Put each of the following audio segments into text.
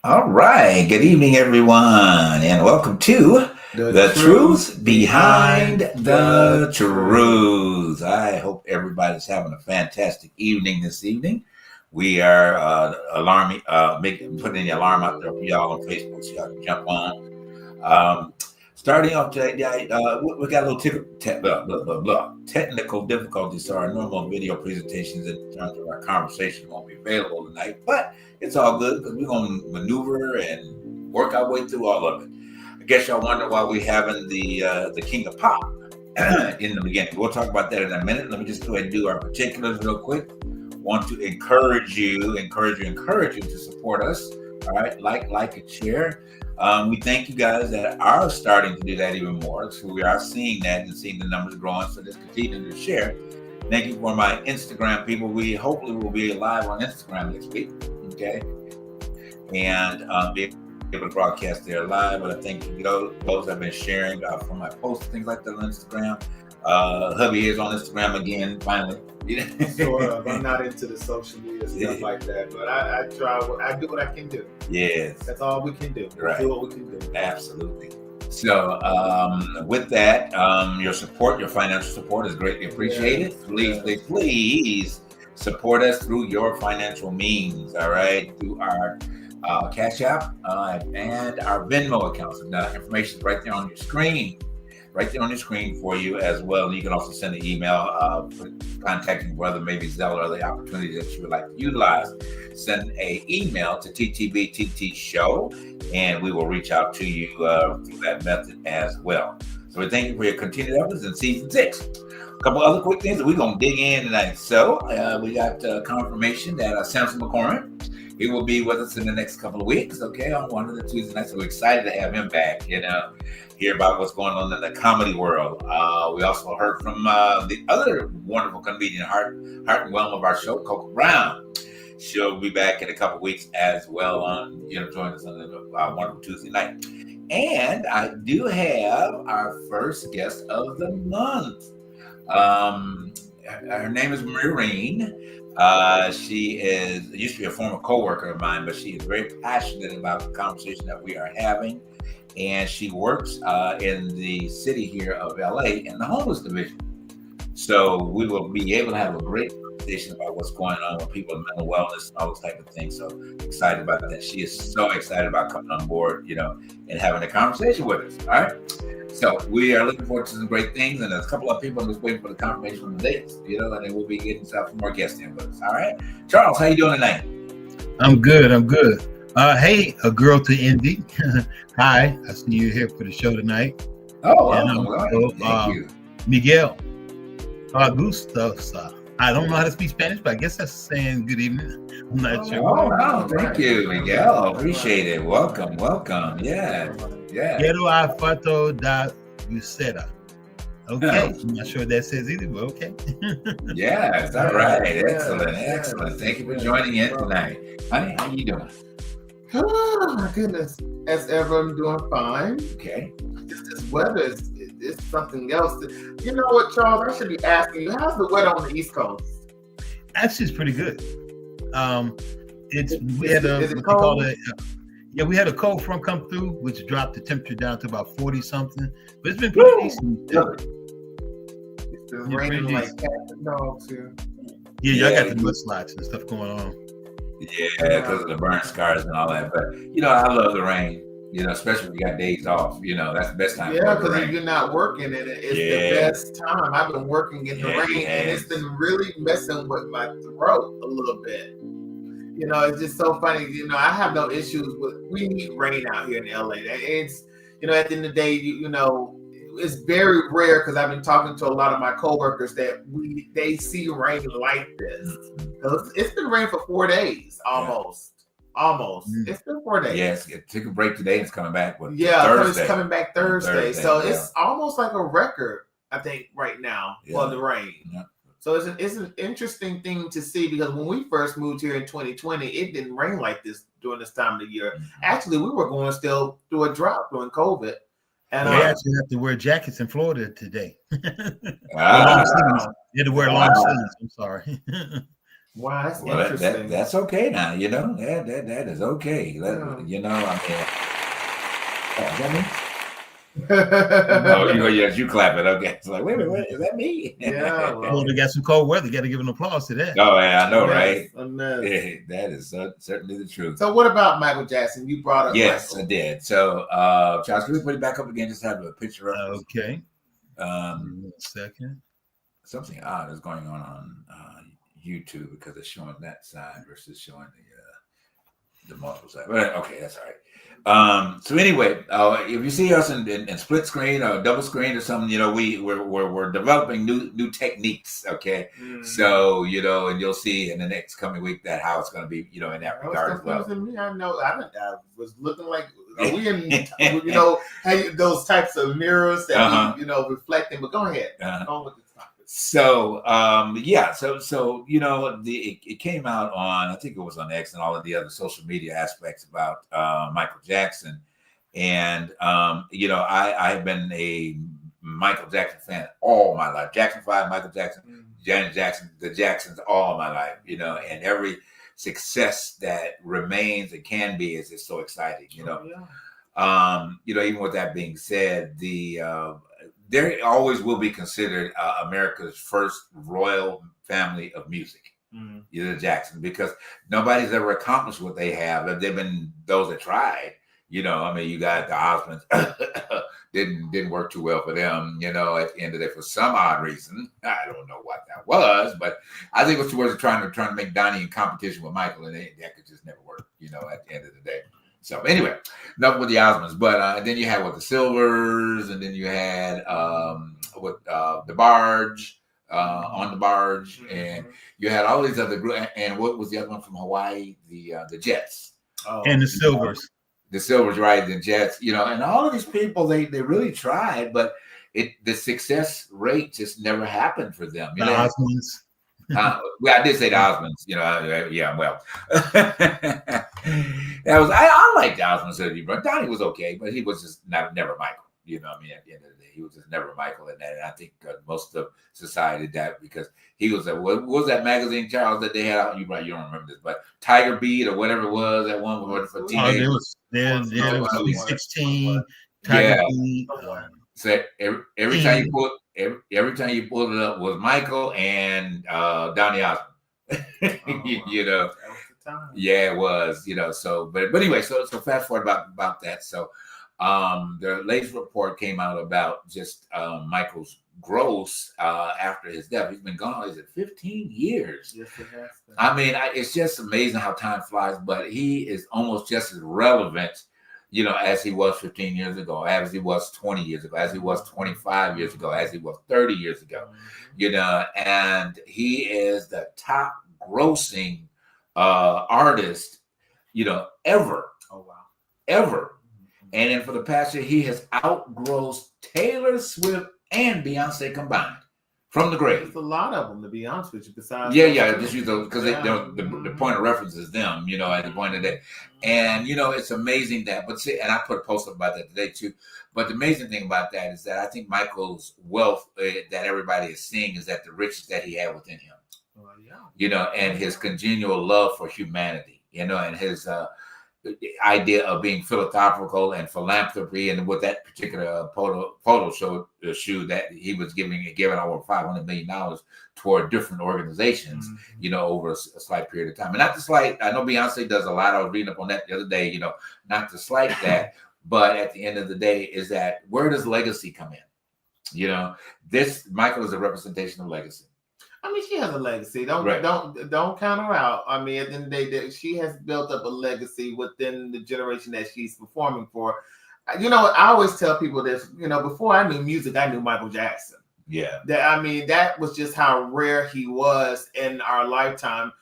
All right. Good evening, everyone, and welcome to The Truth Behind the Truth. I hope everybody's having a fantastic evening this evening. We are putting the alarm out there for y'all on Facebook so y'all can jump on. Um, Starting off today, we got a little technical difficulties, so our normal video presentations in terms of our conversation won't be available tonight, but it's all good because we're going to maneuver and work our way through all of it. I guess y'all wonder why we're having the King of Pop in the beginning. We'll talk about that in a minute. Let me just go ahead and do our particulars real quick. Want to encourage you to support us. All right, like, and share. We thank you guys that are starting to do that even more. So we are seeing that and seeing the numbers growing. So just continue to share. Thank you for my Instagram people. We hopefully will be live on Instagram next week. Okay, and be able to broadcast there live. But I thank you those that have been sharing from my posts, things like that on Instagram. Hubby is on Instagram again, finally. Sort of. I'm not into the social media stuff like that, but I try. I do what I can do. Yes, that's all we can do. Right. Do what we can do. Absolutely. So, with that, your support, your financial support is greatly appreciated. Please support us through your financial means. All right, through our Cash App and our Venmo accounts. And the information is right there on your screen. Right there on your screen for you as well. You can also send an email contacting whether maybe Zelle or the opportunity that you would like to utilize. Send an email to TTBTT and we will reach out to you through that method as well. So we thank you for your continued efforts in season 6. A couple other quick things that we're going to dig in tonight. So we got confirmation that Samson McCormick, he will be with us in the next couple of weeks, okay, on one of the Tuesday nights. So we're excited to have him back, hear about what's going on in the comedy world. We also heard from the other wonderful comedian, Heart and Whelm of our show, Coco Brown. She'll be back in a couple of weeks as well on, join us on the wonderful Tuesday night. And I do have our first guest of the month. Her name is Maureen. She used to be a former co-worker of mine, but she is very passionate about the conversation that we are having. And she works in the city here of LA in the homeless division. So we will be able to have a great conversation about what's going on with people in mental wellness and all those type of things. So excited about that. She is so excited about coming on board, and having a conversation with us. All right. So we are looking forward to some great things, and there's a couple of people just waiting for the confirmation of the dates, and then we'll be getting some more guests in with us. All right, Charles, how you doing tonight? I'm good. Hey, a girl to Indy. Hi, I see you here for the show tonight. Thank you, Miguel Augusto. I don't know how to speak Spanish, but I guess that's saying good evening. I'm not sure. Thank you, Miguel. Appreciate it. Welcome. Yeah. Quiero a foto da Lucera. Okay, I'm not sure what that says either, but okay. Yes, all right. Excellent. Thank you for joining in tonight. Honey, how you doing? Oh my goodness. As ever, I'm doing fine. Okay. This weather is something else. You know what, Charles? I should be asking you, how's the weather on the East Coast? Actually, it's pretty good. We had a cold front come through, which dropped the temperature down to about 40 something. But it's been pretty decent. It's been raining like cats and dogs here. Yeah, I got the mudslides and stuff going on. Yeah, because of the burn scars and all that. But I love the rain. Especially when you got days off. That's the best time. Yeah, because if you're not working in it, it's the best time. I've been working in the rain, and it's been really messing with my throat a little bit. It's just so funny. I have no issues we need rain out here in LA. It's, at the end of the day, it's very rare because I've been talking to a lot of my coworkers that they see rain like this. It's been raining for 4 days almost. It's been 4 days. Yes, it took a break today. It's coming back. Thursday. It's coming back Thursday. So it's almost like a record, I think, right now for the rain. Yeah. So it's an interesting thing to see because when we first moved here in 2020, it didn't rain like this during this time of the year. Mm-hmm. Actually, we were going still through a drought during COVID. And we actually have to wear jackets in Florida today. Wow. You had to wear long sleeves. I'm sorry. Wow, that's Well, interesting. that's okay now. That is okay. I mean, is that me? Oh, yes, you clap it. Okay, it's like, wait a minute, is that me? Yeah, Well, they got some cold weather. You got to give an applause to that. Oh, yeah, I know, right? Yeah, That is certainly the truth. So, what about Michael Jackson? You brought up Yes, Michael. I did. So, Charles, can we put it back up again? Just have a picture of it. Okay. One second. Something odd is going on YouTube because it's showing that side versus showing the multiple side. But okay, that's all right. So anyway, if you see us in split screen or double screen or something, we're developing new techniques. Okay, so and you'll see in the next coming week that how it's going to be, in that regard as well. Me, I know. I was looking like, are we in, those types of mirrors that we, reflecting? But go ahead. Go on with the topic. So it came out on, I think it was on X and all of the other social media aspects about Michael Jackson, and I've been a Michael Jackson fan all my life. Jackson 5, Michael Jackson, Janet Jackson, the Jacksons all my life, and every success that remains and can be is just so exciting, even with that being said, there always will be considered America's first royal family of music, the Jackson, because nobody's ever accomplished what they have. They've been those that tried. You got the Osmonds. didn't work too well for them. At the end of the day, for some odd reason, I don't know what that was, but I think it was towards trying to make Donnie in competition with Michael, and that could just never work. At the end of the day. So anyway, enough with the Osmonds, but then you had the Silvers, and then you had the Barge, on the Barge, and you had all these other groups. And what was the other one from Hawaii? The Jets. And the Silvers. The Silvers, right? The Jets, and all of these people, they really tried, but the success rate just never happened for them. The Osmonds. Well, I did say the Osmonds, yeah, well, that was, I liked the Osmonds, but Donnie was okay, but he was just never Michael, at the end of the day, he was just never Michael, and I think most of society did that because he was what was that magazine, Charles, that they had out, you don't remember this, but Tiger Beat or whatever it was, that one for teenagers. There was 16, Tiger Beat. So every time you pulled it up was Michael and Donnie Osmond. Yeah, it was. So but anyway, so fast forward about that. So the latest report came out about just Michael's growth after his death. He's been gone. Is it 15 years? Yes, it has been. I mean, it's just amazing how time flies. But he is almost just as relevant, as he was 15 years ago, as he was 20 years ago, as he was 25 years ago, as he was 30 years ago, and he is the top grossing artist, ever. Oh, wow. Ever. And then for the past year, he has outgrossed Taylor Swift and Beyonce combined from the grave. There's a lot of them, to be honest with you. Besides, just use those because the point of reference is them. At the point of that, and it's amazing that. But see, and I put a post up about that today too. But the amazing thing about that is that I think Michael's wealth that everybody is seeing is that the riches that he had within him. And his congenial love for humanity. And his idea of being philosophical and philanthropy, and with that particular photo shoot that he was giving over $500 million toward different organizations, over a slight period of time. And not to slight, I know Beyonce does a lot. I was reading up on that the other day, not to slight that, but at the end of the day, is that where does legacy come in? This Michael is a representation of legacy. I mean, she has a legacy. Don't count her out. I mean, at the end of the day, she has built up a legacy within the generation that she's performing for. I always tell people this. Before I knew music, I knew Michael Jackson. Yeah. That was just how rare he was in our lifetime.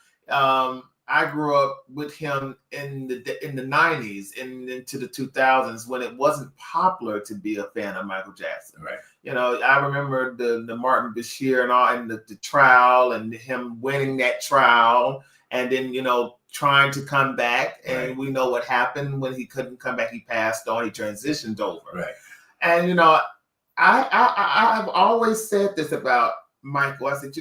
I grew up with him in the 90s and into the 2000s when it wasn't popular to be a fan of Michael Jackson. Right. I remember the Martin Bashir and all, and the trial, and him winning that trial, and then trying to come back, and right. We know what happened when he couldn't come back. He passed on. He transitioned over. Right. And I've always said this about Michael. I said,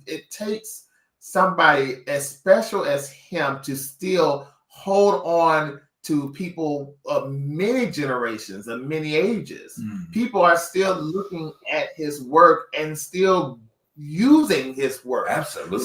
it takes somebody as special as him to still hold on to people of many generations, of many ages. People are still looking at his work and still using his work. Absolutely.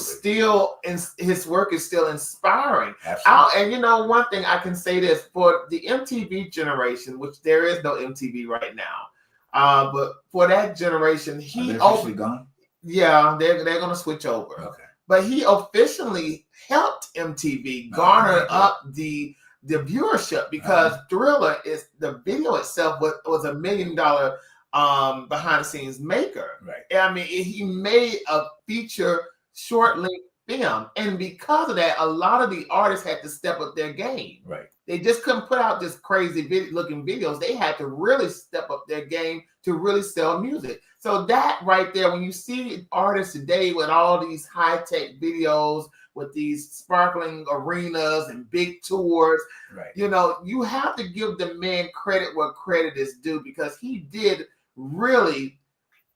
His work is still inspiring. Absolutely. And one thing I can say this for the MTV generation, which there is no MTV right now, but for that generation, he officially gone. Yeah, they're going to switch over. Okay. But he officially helped MTV garner up the viewership because Thriller is the video itself was $1 million behind the scenes maker. Right. I mean, he made a feature short length film, and because of that, a lot of the artists had to step up their game. Right. They just couldn't put out just crazy looking videos. They had to really step up their game to really sell music. So that right there, when you see artists today with all these high-tech videos, with these sparkling arenas and big tours, right. You have to give the man credit where credit is due because he did really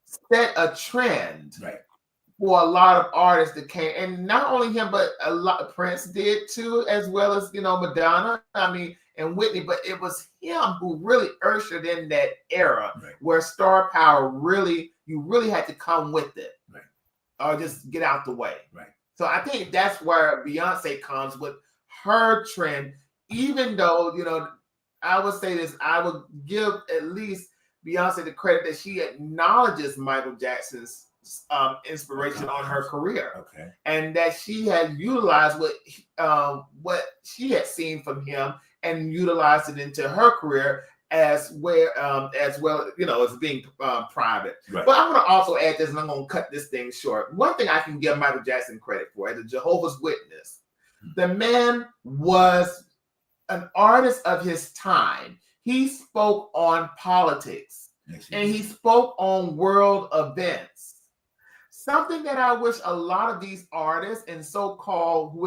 set a trend. Right. For a lot of artists that came, and not only him, but a lot. Prince did too, as well as Madonna. And Whitney. But it was him who really ushered in that era where star power you really had to come with it, or just get out the way. Right. So I think that's where Beyonce comes with her trend. Even though I would say this, I would give at least Beyonce the credit that she acknowledges Michael Jackson's inspiration on her career, and that she had utilized what she had seen from him and utilized it into her career as well as being private. Right. But I'm going to also add this, and I'm going to cut this thing short. One thing I can give Michael Jackson credit for, as a Jehovah's Witness, the man was an artist of his time. He spoke on politics, and he spoke on world events. Something that I wish a lot of these artists and so-called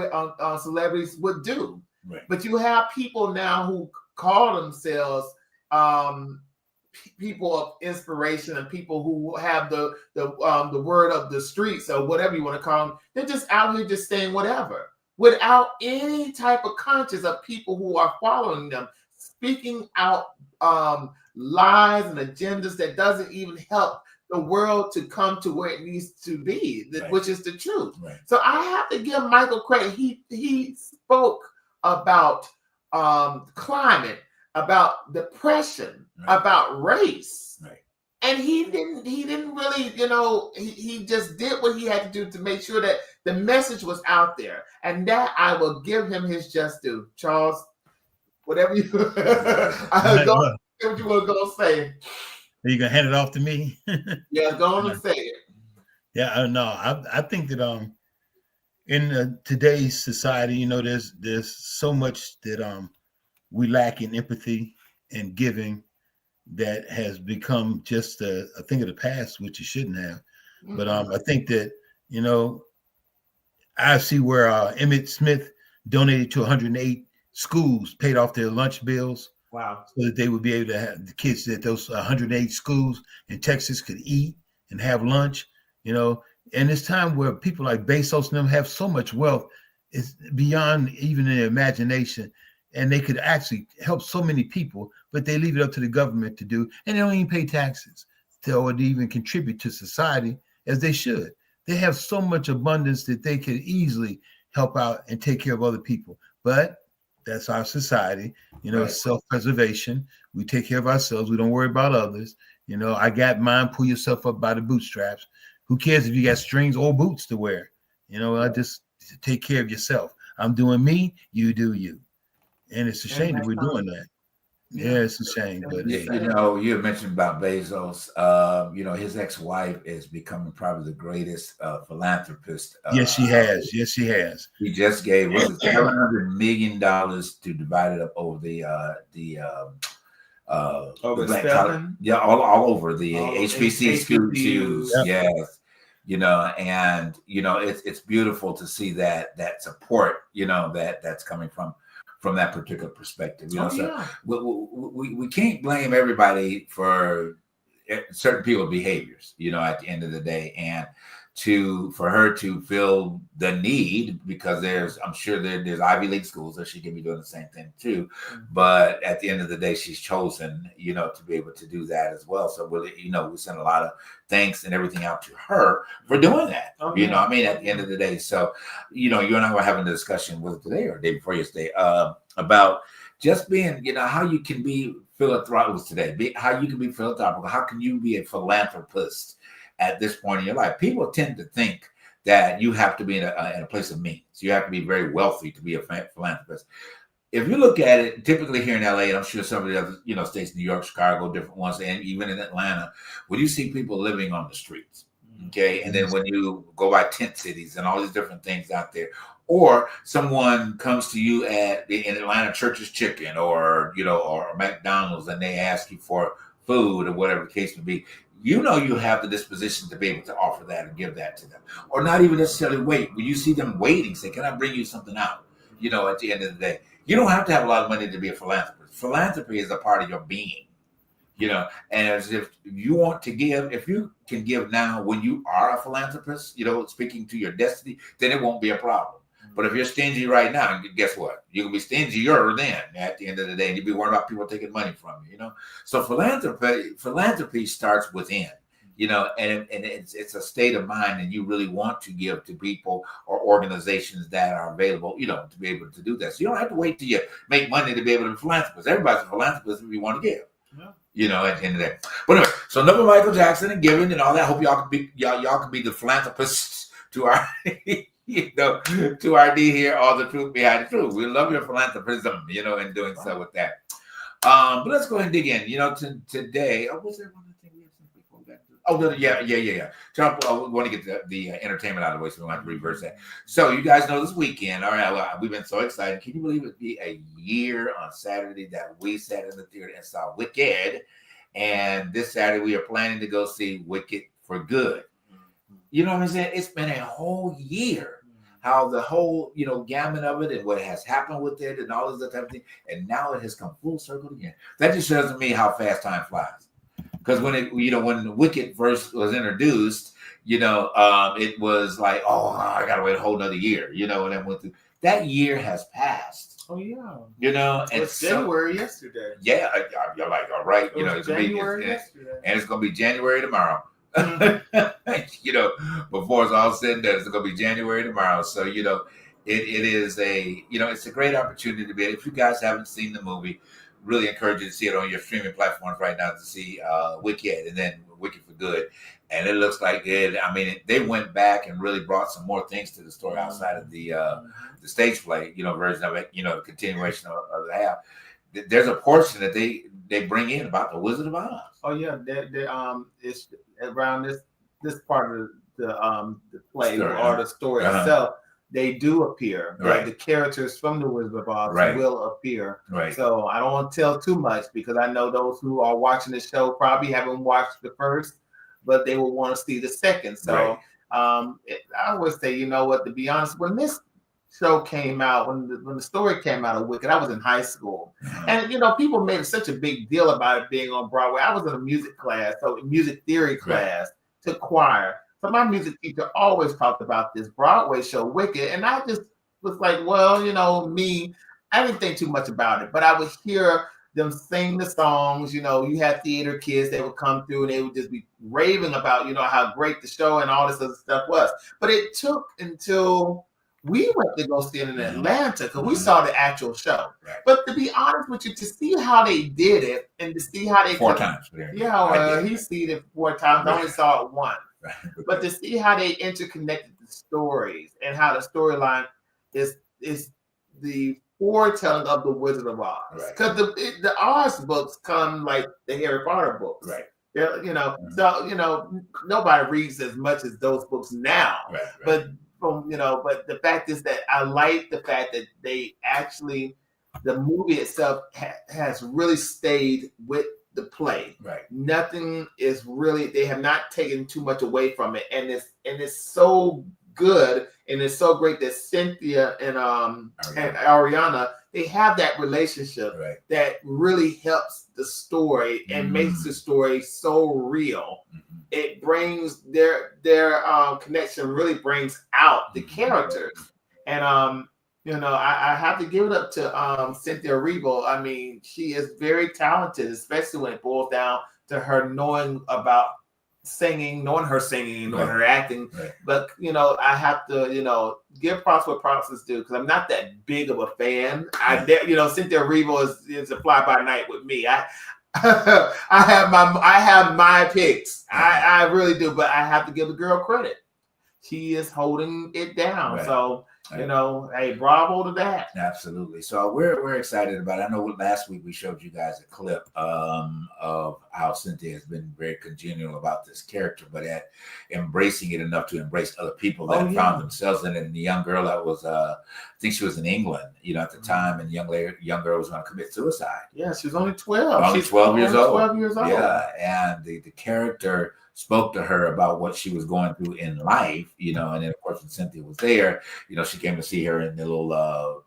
celebrities would do. Right. But you have people now who call themselves people of inspiration and people who have the word of the streets or whatever you want to call them. They're just out here just saying whatever without any type of conscience of people who are following them, speaking out lies and agendas that doesn't even help the world to come to where it needs to be, which is the truth. Right. So I have to give Michael credit. He spoke about climate, about depression, about race. Right. And he didn't really, he just did what he had to do to make sure that the message was out there. And that I will give him his just due. Charles, whatever you what you want to go say. Are you gonna hand it off to me? Yeah, go on and say it. Yeah, no, I think that in today's society, there's so much that we lack in empathy and giving that has become just a thing of the past, which it shouldn't have. Mm-hmm. But I think that I see where Emmitt Smith donated to 108 schools, paid off their lunch bills. Wow. So that they would be able to have the kids at those 108 schools in Texas could eat and have lunch, and it's time where people like Bezos and them have so much wealth, it's beyond even their imagination, and they could actually help so many people, but they leave it up to the government to do, and they don't even pay taxes or even contribute to society as they should. They have so much abundance that they could easily help out and take care of other people, but that's our society, Right. Self-preservation. We take care of ourselves. We don't worry about others. I got mine, pull yourself up by the bootstraps. Who cares if you got strings or boots to wear? I just take care of yourself. I'm doing me, you do you. And it's a shame that we're doing that. Yeah, it's a shame. But you had mentioned about Bezos. His ex-wife is becoming probably the greatest philanthropist. Yes, she has. Yes, she has. He just gave $700 million to divide it up over the all over the HBC schools. Yep. Yes. And it's beautiful to see that support, that's coming from that particular perspective. We can't blame everybody for certain people's behaviors, at the end of the day. And for her to feel the need, because I'm sure there's Ivy League schools that she can be doing the same thing too. But at the end of the day, she's chosen, to be able to do that as well. So we send a lot of thanks and everything out to her for doing that. At the end of the day. So, you and I were having a discussion with today or the day before yesterday about just being, how you can be philanthropic, how you can be philanthropical, how can you be a philanthropist at this point in your life. People tend to think that you have to be in a place of means. You have to be very wealthy to be a philanthropist. If you look at it, typically here in LA, and I'm sure some of the other states, New York, Chicago, different ones, and even in Atlanta, when you see people living on the streets, okay, and then when you go by tent cities and all these different things out there, or someone comes to you in Atlanta, Church's Chicken, or or McDonald's, and they ask you for food or whatever the case may be, you have the disposition to be able to offer that and give that to them, or not even necessarily wait. When you see them waiting, say, "Can I bring you something out?" At the end of the day, you don't have to have a lot of money to be a philanthropist. Philanthropy is a part of your being, and as if you want to give, if you can give now when you are a philanthropist, speaking to your destiny, then it won't be a problem. But if you're stingy right now, guess what? You can be stingier then at the end of the day, and you'll be worried about people taking money from you, So philanthropy starts within, and it's a state of mind, and you really want to give to people or organizations that are available, to be able to do that. So you don't have to wait till you make money to be able to be a philanthropist. Everybody's a philanthropist if you want to give. Yeah. At the end of the day. But anyway, so enough of Michael Jackson and giving and all that. I hope y'all can be the philanthropists to our to our D here, all the truth behind the truth. We love your philanthropism, and doing so with that. But let's go ahead and dig in. Today. Oh, was there one thing we had before that? Oh, yeah. Trump, we want to get the entertainment out of the way, so we don't have to reverse that. So you guys know this weekend, all right, we've been so excited. Can you believe it'd be a year on Saturday that we sat in the theater and saw Wicked? And this Saturday we are planning to go see Wicked for Good. You know what I'm saying? It's been a whole year. How the whole, gamut of it and what has happened with it and all of that type of thing. And now it has come full circle again. That just shows me how fast time flies. Because when Wicked first was introduced, it was like, I got to wait a whole nother year, and then went through. That year has passed. Oh, yeah. And it's January yesterday. Yeah. You're like, all right. It's January yesterday. And it's going to be January tomorrow. Before it's all said and done, it's going to be January tomorrow. So, it is it's a great opportunity to be. If you guys haven't seen the movie, really encourage you to see it on your streaming platforms right now to see Wicked and then Wicked for Good. And it looks like it. I mean, they went back and really brought some more things to the story outside of the stage play, version of it, the continuation of the half. There's a portion that they bring in about the Wizard of Oz. Oh yeah, it's around this part of the play story, or the story itself. They do appear. Right. The characters from the Wizard of Oz will appear. Right. So I don't want to tell too much because I know those who are watching the show probably haven't watched the first, but they will want to see the second. So I always say, to be honest, when this show came out, when the story came out of Wicked, I was in high school. And people made such a big deal about it being on Broadway. I was in a music class, so music theory class, took choir. So my music teacher always talked about this Broadway show, Wicked, and I just was like, well, me, I didn't think too much about it, but I would hear them sing the songs. You had theater kids that would come through and they would just be raving about, how great the show and all this other stuff was. But it took until we went to go see it in Atlanta because we saw the actual show. Right. But to be honest with you, to see how they did it and to see how they four times. Yeah, he's seen it 4 times. I only saw it once. Right. But to see how they interconnected the stories and how the storyline is the foretelling of the Wizard of Oz. Because the Oz books come like the Harry Potter books. Right. So nobody reads as much as those books now. Right. But but the fact is that I like the fact that they actually, the movie itself has really stayed with the play. Right. Nothing is really, they have not taken too much away from it. And it's so good and it's so great that Cynthia and Ariana, they have that relationship that really helps the story and makes the story so real. It brings their connection really brings out the characters. And you know, I have to give it up to Cynthia Erivo. I mean, she is very talented, especially when it boils down to her knowing about singing, knowing her acting. But you know, I have to, you know, give props where props is due, because I'm not that big of a fan. You know, Cynthia Erivo is a fly by night with me. I have my picks. I really do, but I have to give the girl credit. She is holding it down. So you know, hey, bravo to that. Absolutely. So we're excited about it. I know last week we showed you guys a clip of how Cynthia has been very congenial about this character, but at embracing it enough to embrace other people that found themselves in it. And the young girl that was, I think she was in England, you know, at the time, and the young girl was going to commit suicide. Yeah, she was only 12. Only 12 years old. 12 years old. Yeah, and the character spoke to her about what she was going through in life, you know, and then of course when Cynthia was there, you know, she came to see her in the little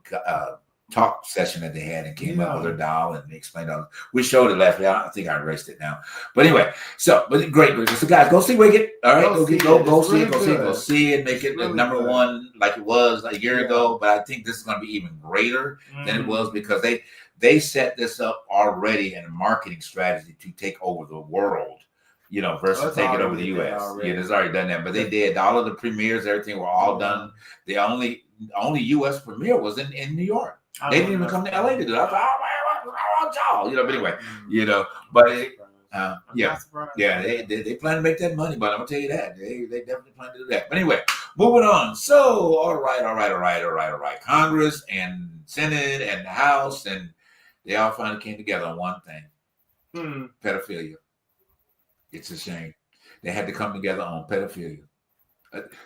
talk session that they had and came up with her doll and explained all. We showed it last week. I think I erased it now, but anyway, but great. So guys, go see Wicked. All right, go see it. Make it number one like it was a year ago. But I think this is going to be even greater than it was, because they set this up already in a marketing strategy to take over the world. You know, versus taking over the U.S. Yeah, it's already done that. But they did all of the premieres, everything were all done. The only U.S. premiere was in New York. They didn't even come to L.A. to do it. I was like, oh man, y'all. You know, but anyway, you know, but they plan to make that money. But I'm gonna tell you that they definitely plan to do that. But anyway, moving on. So all right. Congress and Senate and the House, and they all finally came together on one thing: pedophilia. It's a shame. They had to come together on pedophilia.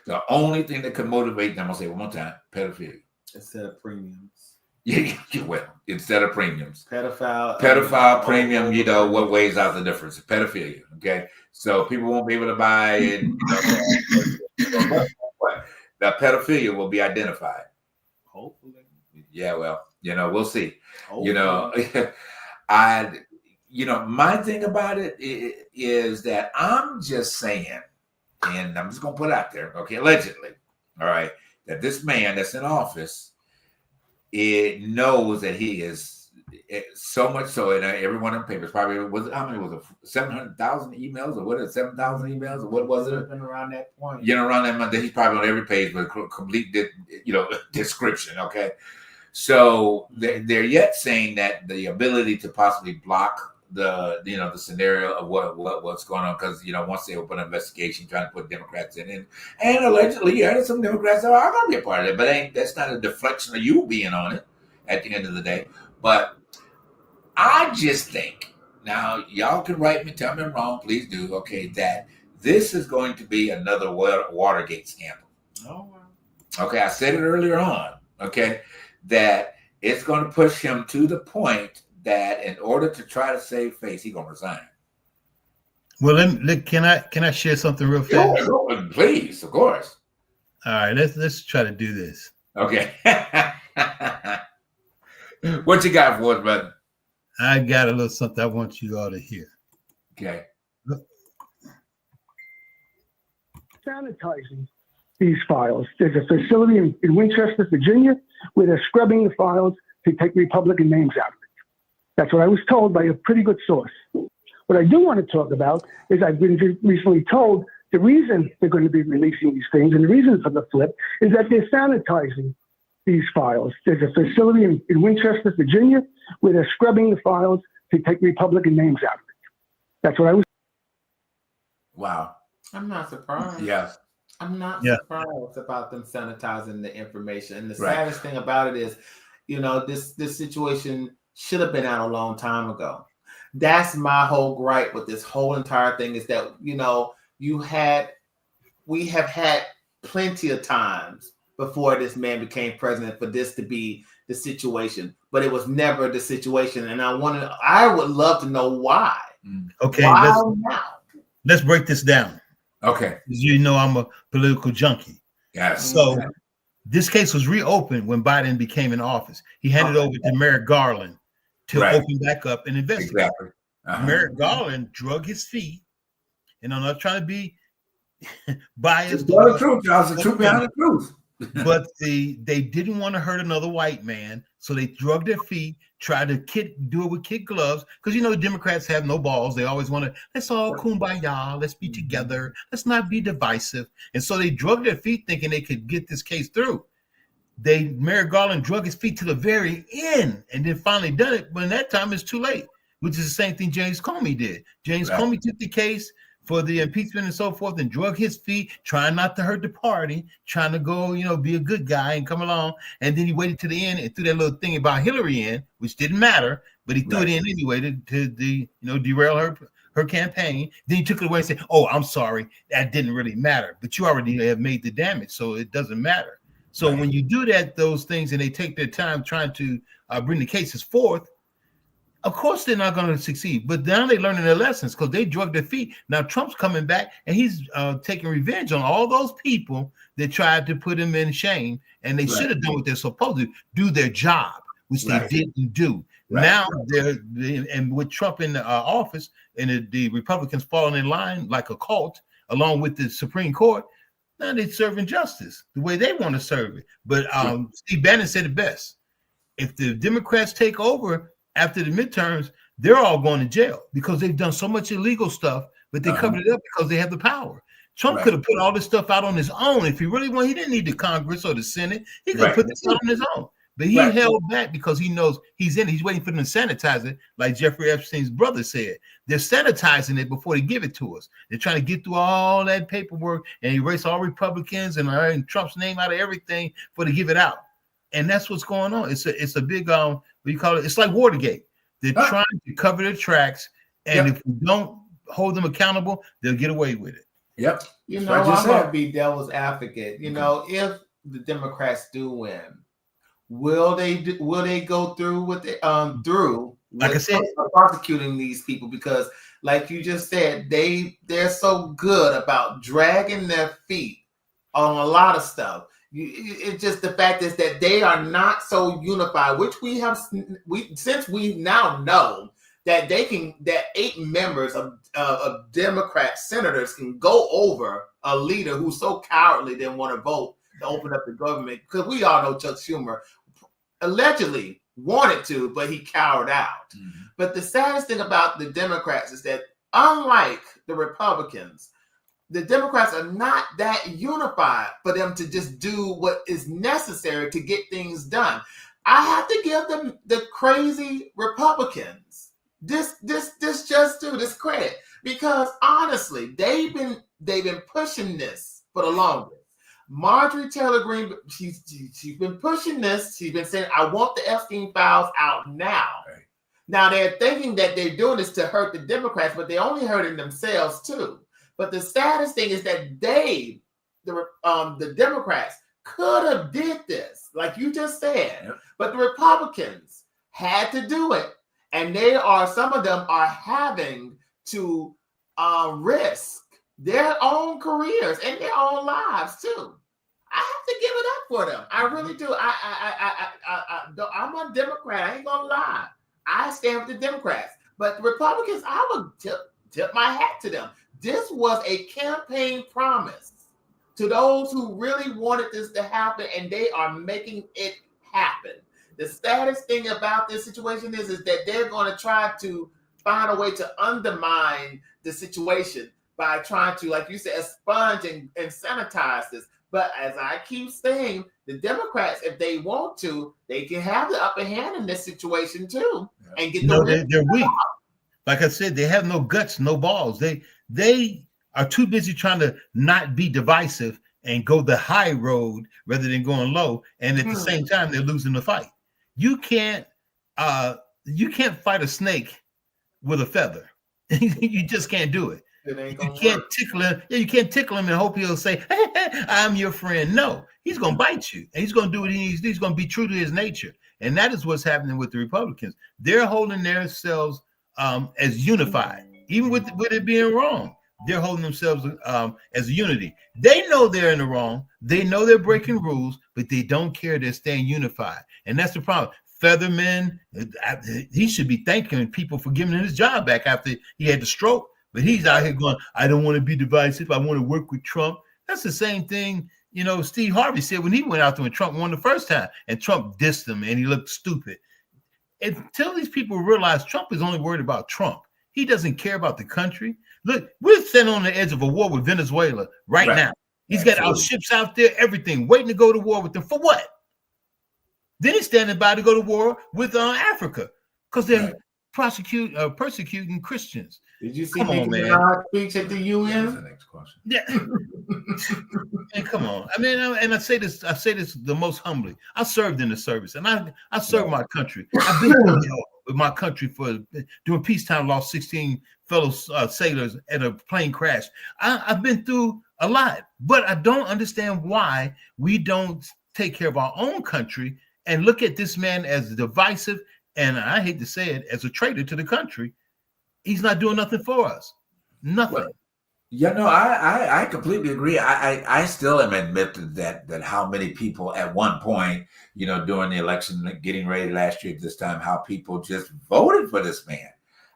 The only thing that could motivate them, I'll say it one more time, pedophilia. Instead of premiums. Yeah, well, instead of premiums. Pedophile premium, you know, what weighs out the difference? Pedophilia, okay? So people won't be able to buy it. The pedophilia will be identified. Hopefully. Yeah, well, you know, we'll see. Hopefully. You know, my thing about it is that I'm just saying, and I'm just going to put it out there, okay, allegedly, all right, that this man that's in office, it knows that he is so much so, and every one of them papers probably how many was it? 700,000 emails, or what is it? 7,000 emails, or what was it? Been around that point. You know, around that month, he's probably on every page with a complete, description. Okay, so they're yet saying that the ability to possibly block the scenario of what's going on, because once they open an investigation trying to put Democrats in, and allegedly there's some Democrats that are going to be a part of it, but that's not a deflection of you being on it at the end of the day. But I just think, now y'all can write me, tell me I'm wrong, please do, okay, that this is going to be another Watergate scandal. Oh, wow. Okay, I said it earlier on, okay, that it's going to push him to the point that in order to try to save face, he's gonna resign. Well, can I share something real fast? Sure, please, of course. All right, let's try to do this. Okay. What you got for us, brother? I got a little something I want you all to hear. Okay. Sanitizing these files. There's a facility in Winchester, Virginia, where they're scrubbing the files to take Republican names out of it. That's what I was told by a pretty good source. What I do want to talk about is I've been recently told the reason they're going to be releasing these things, and the reason for the flip, is that they're sanitizing these files. There's a facility in Winchester, Virginia, where they're scrubbing the files to take Republican names out of it. That's what I was. Wow. I'm not surprised. Yeah. I'm not surprised about them sanitizing the information. And the saddest thing about it is, this situation should have been out a long time ago. That's my whole gripe with this whole entire thing, is that, we have had plenty of times before this man became president for this to be the situation, but it was never the situation. And I would love to know why. Okay. Why let's break this down. Okay. Because I'm a political junkie. Yes. So This case was reopened when Biden became in office. He handed over to Merrick Garland to open back up and investigate. Exactly. Merrick Garland drug his feet, and I'm not trying to be biased. The truth, Charles, the truth behind the truth. But they didn't want to hurt another white man, so they drug their feet, tried to do it with kid gloves, because Democrats have no balls. They always want to, let's all kumbaya, let's be together, let's not be divisive. And so they drug their feet thinking they could get this case through. Merrick Garland drug his feet to the very end and then finally done it, but in that time it's too late, which is the same thing James Comey did. James Comey took the case for the impeachment and so forth and drug his feet, trying not to hurt the party, trying to go, be a good guy and come along. And then he waited to the end and threw that little thing about Hillary in, which didn't matter, but he threw it in anyway to derail her campaign. Then he took it away and said, oh, I'm sorry, that didn't really matter, but you already have made the damage, so it doesn't matter. So when you do those things and they take their time trying to bring the cases forth, of course they're not going to succeed. But now they're learning their lessons because they drug their feet. Now Trump's coming back and he's taking revenge on all those people that tried to put him in shame. And they should have done what they're supposed to do their job, which they didn't do. Now and with Trump in the office and the Republicans falling in line like a cult, along with the Supreme Court, now they're serving justice the way they want to serve it. But Steve Bannon said it best. If the Democrats take over after the midterms, they're all going to jail because they've done so much illegal stuff, but they covered it up because they have the power. Trump could have put all this stuff out on his own. If he really wanted, he didn't need the Congress or the Senate. He could have put this out on his own. But he held back because he knows he's in it. He's waiting for them to sanitize it, like Jeffrey Epstein's brother said. They're sanitizing it before they give it to us. They're trying to get through all that paperwork and erase all Republicans and Trump's name out of everything before they give it out. And that's what's going on. It's a big what do you call it? It's like Watergate. They're trying to cover their tracks, and if we don't hold them accountable, they'll get away with it. Yep. I'm gonna be devil's advocate. If the Democrats do win, will they go through with it? Like I said, prosecuting these people because, like you just said, they're so good about dragging their feet on a lot of stuff. It's just the fact is that they are not so unified, which since we now know that that 8 members of Democrat senators can go over a leader who's so cowardly didn't want to vote to open up the government, because we all know Chuck Schumer allegedly wanted to, but he cowered out. Mm-hmm. But the saddest thing about the Democrats is that unlike the Republicans, the Democrats are not that unified for them to just do what is necessary to get things done. I have to give them the crazy Republicans this credit, because honestly, they've been pushing this for the longest. Marjorie Taylor Greene, she's been pushing this. She's been saying, I want the Epstein files out now. Right. Now they're thinking that they're doing this to hurt the Democrats, but they're only hurting themselves too. But the saddest thing is that the Democrats could have did this, like you just said, but the Republicans had to do it. And some of them are having to risk their own careers and their own lives too. I have to give it up for them. I really do. I'm a Democrat. I ain't gonna lie. I stand with the Democrats, but the Republicans, I would tip my hat to them. This was a campaign promise to those who really wanted this to happen, and they are making it happen. The saddest thing about this situation is that they're going to try to find a way to undermine the situation by trying to, like you said, expunge and sanitize this. But as I keep saying, the Democrats, if they want to, they can have the upper hand in this situation too, and get they're weak. Like I said, they have no guts, no balls. They are too busy trying to not be divisive and go the high road rather than going low. And at the same time, they're losing the fight. You can't fight a snake with a feather. You just can't do it. You can't tickle him. Yeah, you can't tickle him and hope he'll say, hey, I'm your friend. No, he's going to bite you. And he's going to do what he needs to do. He's going to be true to his nature. And that is what's happening with the Republicans. They're holding themselves as unified, even with it being wrong. they're holding themselves as a unity. They know they're in the wrong. They know they're breaking rules, but they don't care. They're staying unified. And that's the problem. Featherman, he should be thanking people for giving him his job back after he had the stroke. But he's out here going, I don't want to be divisive. I want to work with Trump. That's the same thing, Steve Harvey said when he went out there when Trump won the first time. And Trump dissed him and he looked stupid. Until these people realize Trump is only worried about Trump. He doesn't care about the country. Look, we're standing on the edge of a war with Venezuela right now. He's got our ships out there, everything, waiting to go to war with them. For what? Then he's standing by to go to war with Africa because they're persecuting Christians. Did you see Nicki Minaj speech at the UN? That's the next question. Yeah. And come on. I mean, and I say this the most humbly. I served in the service and I served my country. I've been with my country during peacetime, lost 16 fellow sailors at a plane crash. I've been through a lot, but I don't understand why we don't take care of our own country and look at this man as divisive, and I hate to say it, as a traitor to the country. He's not doing nothing for us. Nothing. Well, no, I completely agree. I still am admitted that how many people at one point, during the election, getting ready last year at this time, how people just voted for this man.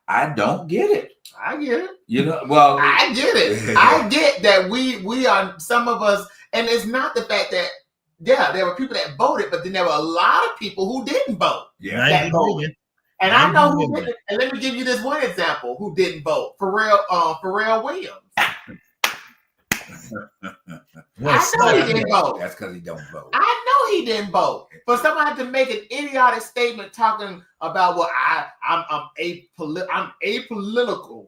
I don't get it. I get it. I get it. I get that we are, some of us, and it's not the fact that, there were people that voted, but then there were a lot of people who didn't vote. Yeah, that voted. And I know who didn't. And let me give you this one example who didn't vote. Pharrell Williams. I know he didn't vote. That's because he don't vote. I know he didn't vote. But somebody to make an idiotic statement talking about, well, I'm apolitical.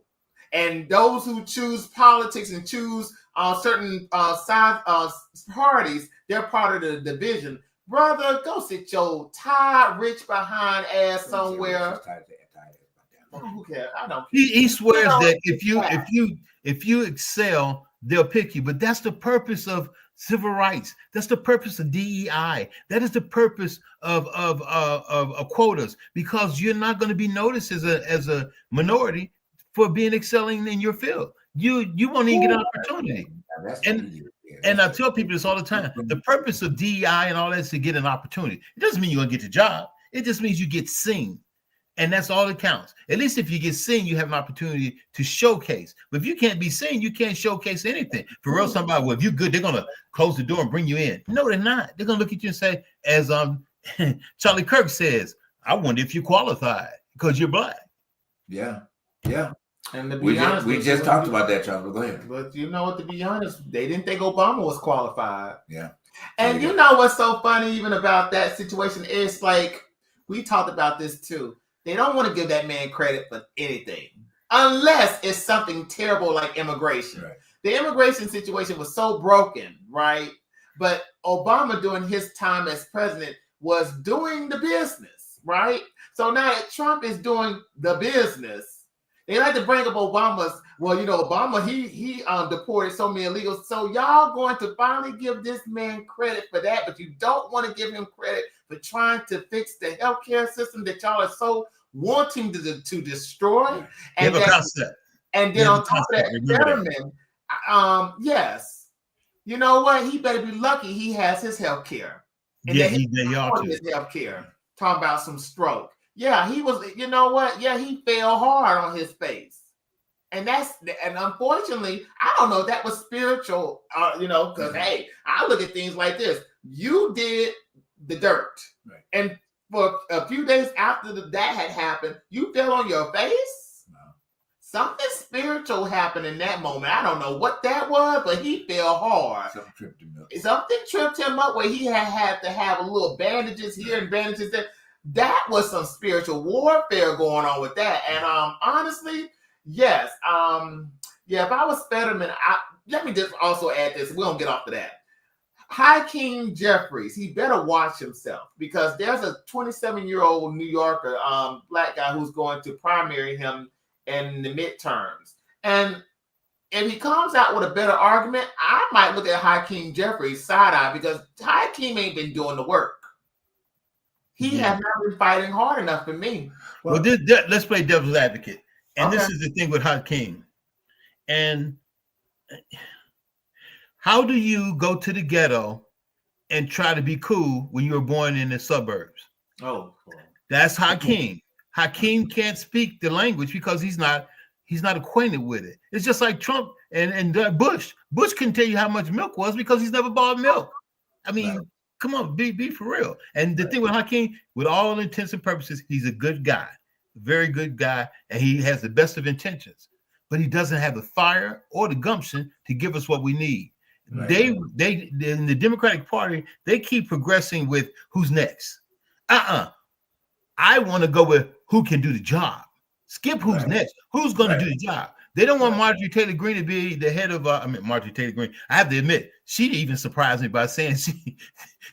And those who choose politics and choose certain parties, they're part of the division. Brother, go sit your tired, rich behind ass somewhere. Who cares? I don't care. He swears that if you excel, they'll pick you. But that's the purpose of civil rights. That's the purpose of DEI. That is the purpose of quotas, because you're not going to be noticed as a minority for being excelling in your field. You won't even get an opportunity. And I tell people this all the time. The purpose of DEI and all that is to get an opportunity. It doesn't mean you're going to get the job. It just means you get seen. And that's all that counts. At least if you get seen, you have an opportunity to showcase. But if you can't be seen, you can't showcase anything. For real, somebody, well, if you're good, they're going to close the door and bring you in. No, they're not. They're going to look at you and say, as Charlie Kirk says, I wonder if you qualified because you're black. Yeah. And to be honest, we just talked about that, Charlie. Go ahead. But you know what? To be honest, they didn't think Obama was qualified. Yeah. And you know what's so funny even about that situation? It's like, we talked about this too. They don't want to give that man credit for anything unless it's something terrible like immigration. Right. The immigration situation was so broken, right? But Obama, during his time as president, was doing the business, right? So now that Trump is doing the business, they like to bring up Obama's, Obama, he deported so many illegals. So y'all going to finally give this man credit for that, but you don't want to give him credit for trying to fix the healthcare system that y'all are so wanting to destroy. And then on top of that, Fetterman, yes. You know what? He better be lucky he has his healthcare. And he ought to. His healthcare. Talking about some stroke. Yeah, he was, you know what? Yeah, he fell hard on his face. And unfortunately, I don't know if that was spiritual, because, hey, I look at things like this. You did the dirt. Right. And for a few days after that had happened, you fell on your face? No. Something spiritual happened in that moment. I don't know what that was, but he fell hard. Something tripped him up where he had to have a little bandages here and bandages there. That was some spiritual warfare going on with that. And honestly, yes. If I was Fetterman, let me just also add this. We don't get off to that. Hakeem Jeffries, he better watch himself, because there's a 27-year-old New Yorker, black guy, who's going to primary him in the midterms. And if he comes out with a better argument, I might look at Hakeem Jeffries side-eye, because Hakeem ain't been doing the work. He has not been fighting hard enough for me. Well, let's play devil's advocate. And this is the thing with Hakeem. And how do you go to the ghetto and try to be cool when you were born in the suburbs? Oh, cool. That's Hakeem. Hakeem can't speak the language because he's not acquainted with it. It's just like Trump and Bush. Bush couldn't tell you how much milk was because he's never bought milk. I mean, Right. come on, be for real. And the thing with Hakeem, with all intents and purposes, he's a good guy, very good guy, and he has the best of intentions. But he doesn't have the fire or the gumption to give us what we need. Right. They in the Democratic Party, they keep progressing with who's next. I want to go with who can do the job. Skip who's next. Who's going to do the job? They don't want Marjorie Taylor Greene to be the head of. Marjorie Taylor Greene. I have to admit, she even surprised me by saying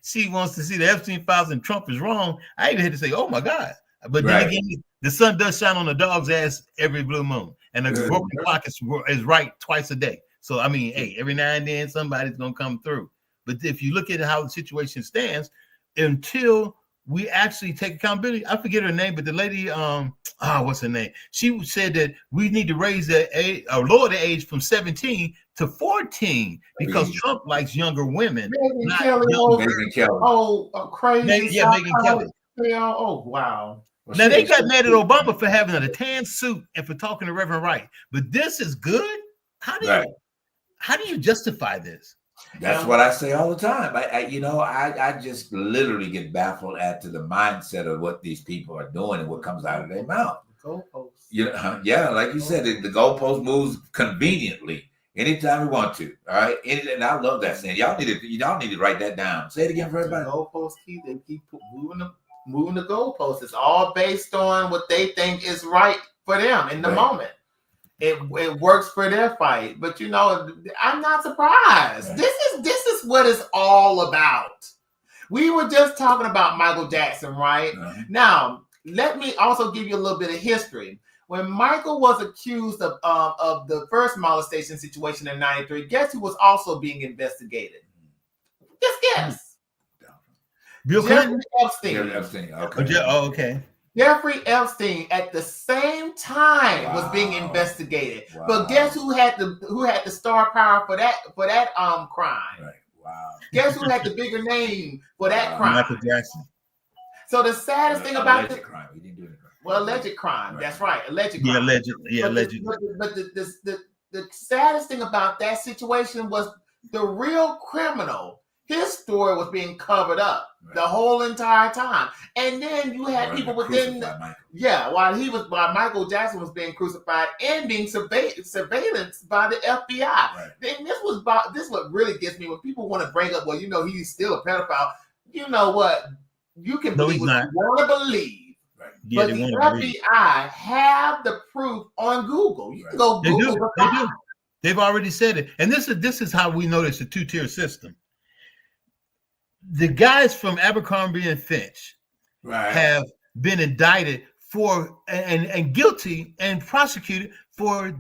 she wants to see the Epstein files and Trump is wrong. I even had to say, "Oh my God!" But then again, the sun does shine on the dog's ass every blue moon, and the broken clock is right twice a day. So I mean, hey, every now and then somebody's gonna come through. But if you look at how the situation stands, until we actually take accountability. I forget her name, but the lady, what's her name? She said that we need to raise the age, or lower the age from 17 to 14 because Trump likes younger women. Megyn Kelly. Crazy. Megyn Kelly. Oh, wow. Well, now they got mad at Obama for having a tan suit and for talking to Reverend Wright, but this is good. How do you justify this? That's what I say all the time. I just literally get baffled at to the mindset of what these people are doing and what comes out of their mouth. Goalposts. Yeah, like you said, the goalpost moves conveniently anytime we want to. All right, and I love that saying. Y'all need to write that down. Say it again for everybody. The goalposts they keep moving the goalposts. It's all based on what they think is right for them in the moment. It works for their fight, but I'm not surprised. Right. This is what it's all about. We were just talking about Michael Jackson, right? Uh-huh. Now, let me also give you a little bit of history. When Michael was accused of the first molestation situation in '93, guess who was also being investigated? Just guess. Bill Clinton. Jeffrey Epstein. Okay. Okay. Jeffrey Epstein at the same time was being investigated. Wow. But guess who had the star power for that crime? Right. Wow. Guess who had the bigger name for that crime? Michael Jackson. So the saddest thing about alleged crime. He didn't do any crime. Well, alleged crime. Right. That's right. Alleged crime. Alleged. But the saddest thing about that situation was the real criminal. His story was being covered up the whole entire time, and then you had people within, while Michael Jackson was being crucified and being surveillanced by the FBI. Right. And this what really gets me when people want to bring up, well, he's still a pedophile. You know what? You can believe what you want to believe. Right. Yeah, but the FBI have the proof on Google. You can go Google. They do. They've already said it, and this is how we know it's a two-tier system. The guys from Abercrombie and Fitch have been indicted for and guilty and prosecuted for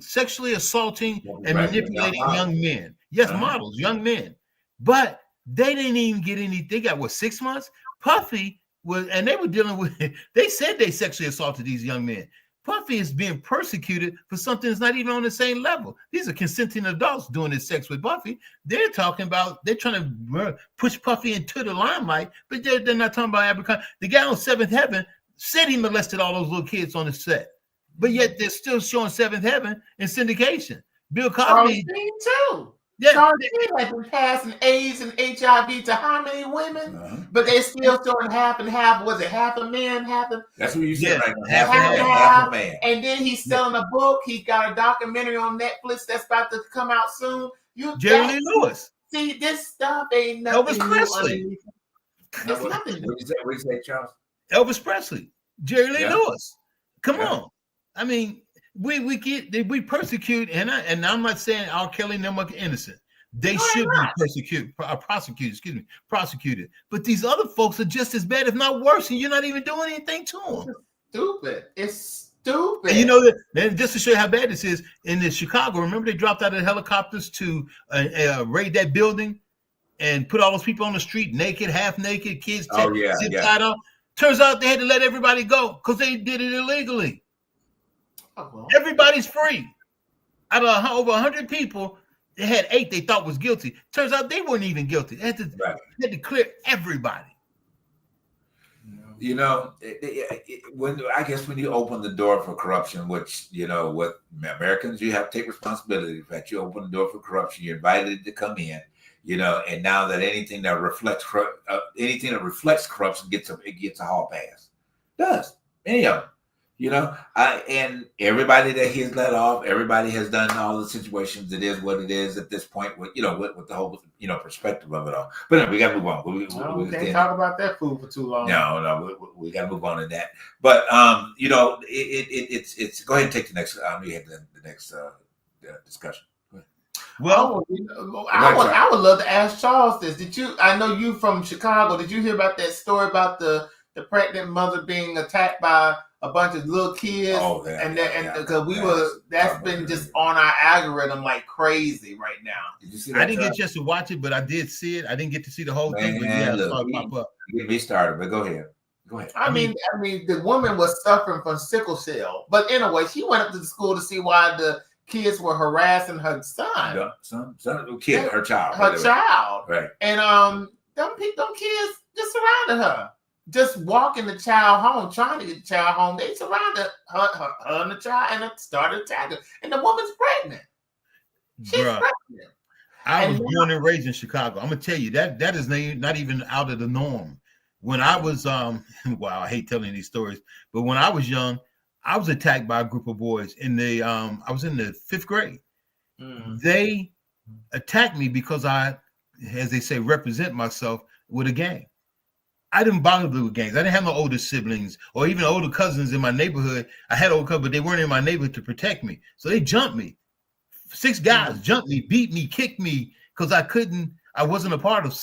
sexually assaulting and manipulating young men. Yes, models, young men. But they didn't even get any. They got 6 months? Puffy was, and they were dealing with. They said they sexually assaulted these young men. Puffy is being persecuted for something that's not even on the same level. These are consenting adults doing this sex with Puffy. They're trying to push Puffy into the limelight, but they're not talking about Abercrombie. The guy on Seventh Heaven said he molested all those little kids on the set, but yet they're still showing Seventh Heaven in syndication. Bill Cosby too. Yeah, Charlene has been passing AIDS and HIV to how many women? But they still showing half and half. Was it half a man, half a? That's what you said right now. Half a man. And then he's selling a book. He's got a documentary on Netflix that's about to come out soon. Jerry Lee Lewis. See, this stuff ain't nothing. Elvis Presley. It's nothing. What you say, Charles? Elvis Presley. Jerry Lee Lewis. Come on. I mean, we persecute, and I'm not saying R. Kelly and them are innocent. They should be prosecuted. But these other folks are just as bad, if not worse, and you're not even doing anything to them. It's stupid. And you know that. Then just to show you how bad this is, in Chicago, remember they dropped out of helicopters to raid that building and put all those people on the street, naked, half naked, kids tied off. Turns out they had to let everybody go because they did it illegally. Everybody's free. Out of over 100 people, they had 8 they thought was guilty. Turns out they weren't even guilty. They had to clear everybody. You know, when you open the door for corruption, which, you know, with Americans, you have to take responsibility for that. You open the door for corruption, you're invited to come in, you know, and now that anything that reflects corruption gets a hall pass. Does any of them. You know, and everybody that he's let off, everybody has done all the situations. It is what it is at this point with, you know, with the whole, you know, perspective of it all. But anyway, we got to move on. We can't talk about that food for too long. No, we got to move on to that. But, you know, it's go ahead and take the next, we had the next discussion. Well, I would love to ask Charles this. I know you from Chicago. Did you hear about that story about the pregnant mother being attacked by a bunch of little kids? Oh, yeah, because that's been just on our algorithm like crazy right now. Did you see that? I didn't get a chance to watch it, but I did see it. I didn't get to see the whole thing, but yeah, I saw it pop up. Get me started, but go ahead. I mean, the woman was suffering from sickle cell, but anyway, she went up to the school to see why the kids were harassing her son. Her child. Right. And them kids just surrounded her. Just walking the child home, trying to get the child home. They surrounded her and the child and started attacking. And the woman's pregnant. She's pregnant. I was born and raised in Chicago. I'm gonna tell you that is not even out of the norm. When I was wow, I hate telling these stories, but when I was young, I was attacked by a group of boys in the I was in the 5th grade. Mm-hmm. They attacked me because I, as they say, represent myself with a gang. I didn't bother with gangs. I didn't have no older siblings or even older cousins in my neighborhood. I had older cousins, but they weren't in my neighborhood to protect me. So they jumped me. 6 guys jumped me, beat me, kicked me because I wasn't a part of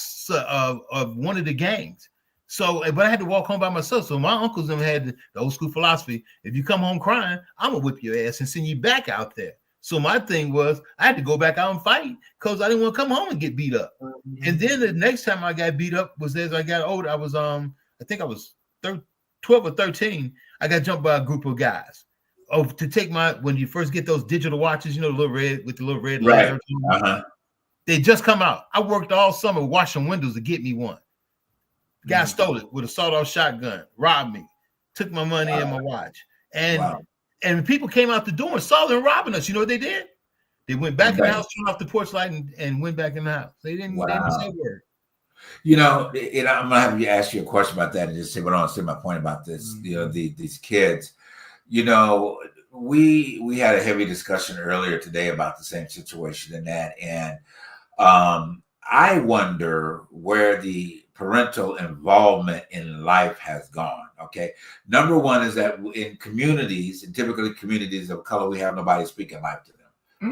one of the gangs. So, but I had to walk home by myself. So my uncles and them had the old school philosophy: if you come home crying, I'm gonna whip your ass and send you back out there. So my thing was I had to go back out and fight because I didn't want to come home and get beat up. Mm-hmm. And then the next time I got beat up was as I got older. I was I think I was 12 or 13. I got jumped by a group of guys. Oh, to take when you first get those digital watches, you know, the little red with the little red right. laser. Uh-huh. They just come out. I worked all summer washing windows to get me one. The guy stole it with a sawed-off shotgun, robbed me, took my money and my watch. And people came out the door and saw them robbing us. You know what they did? They went back in the house, turned off the porch light, and went back in the house. They didn't say a word. You know, I'm gonna have you ask you a question about that and just say what I want to say my point about this. Mm-hmm. You know, these kids. You know, we had a heavy discussion earlier today about the same situation and that, and I wonder where the parental involvement in life has gone. Okay. Number one is that in communities, and typically communities of color, we have nobody speaking life to them.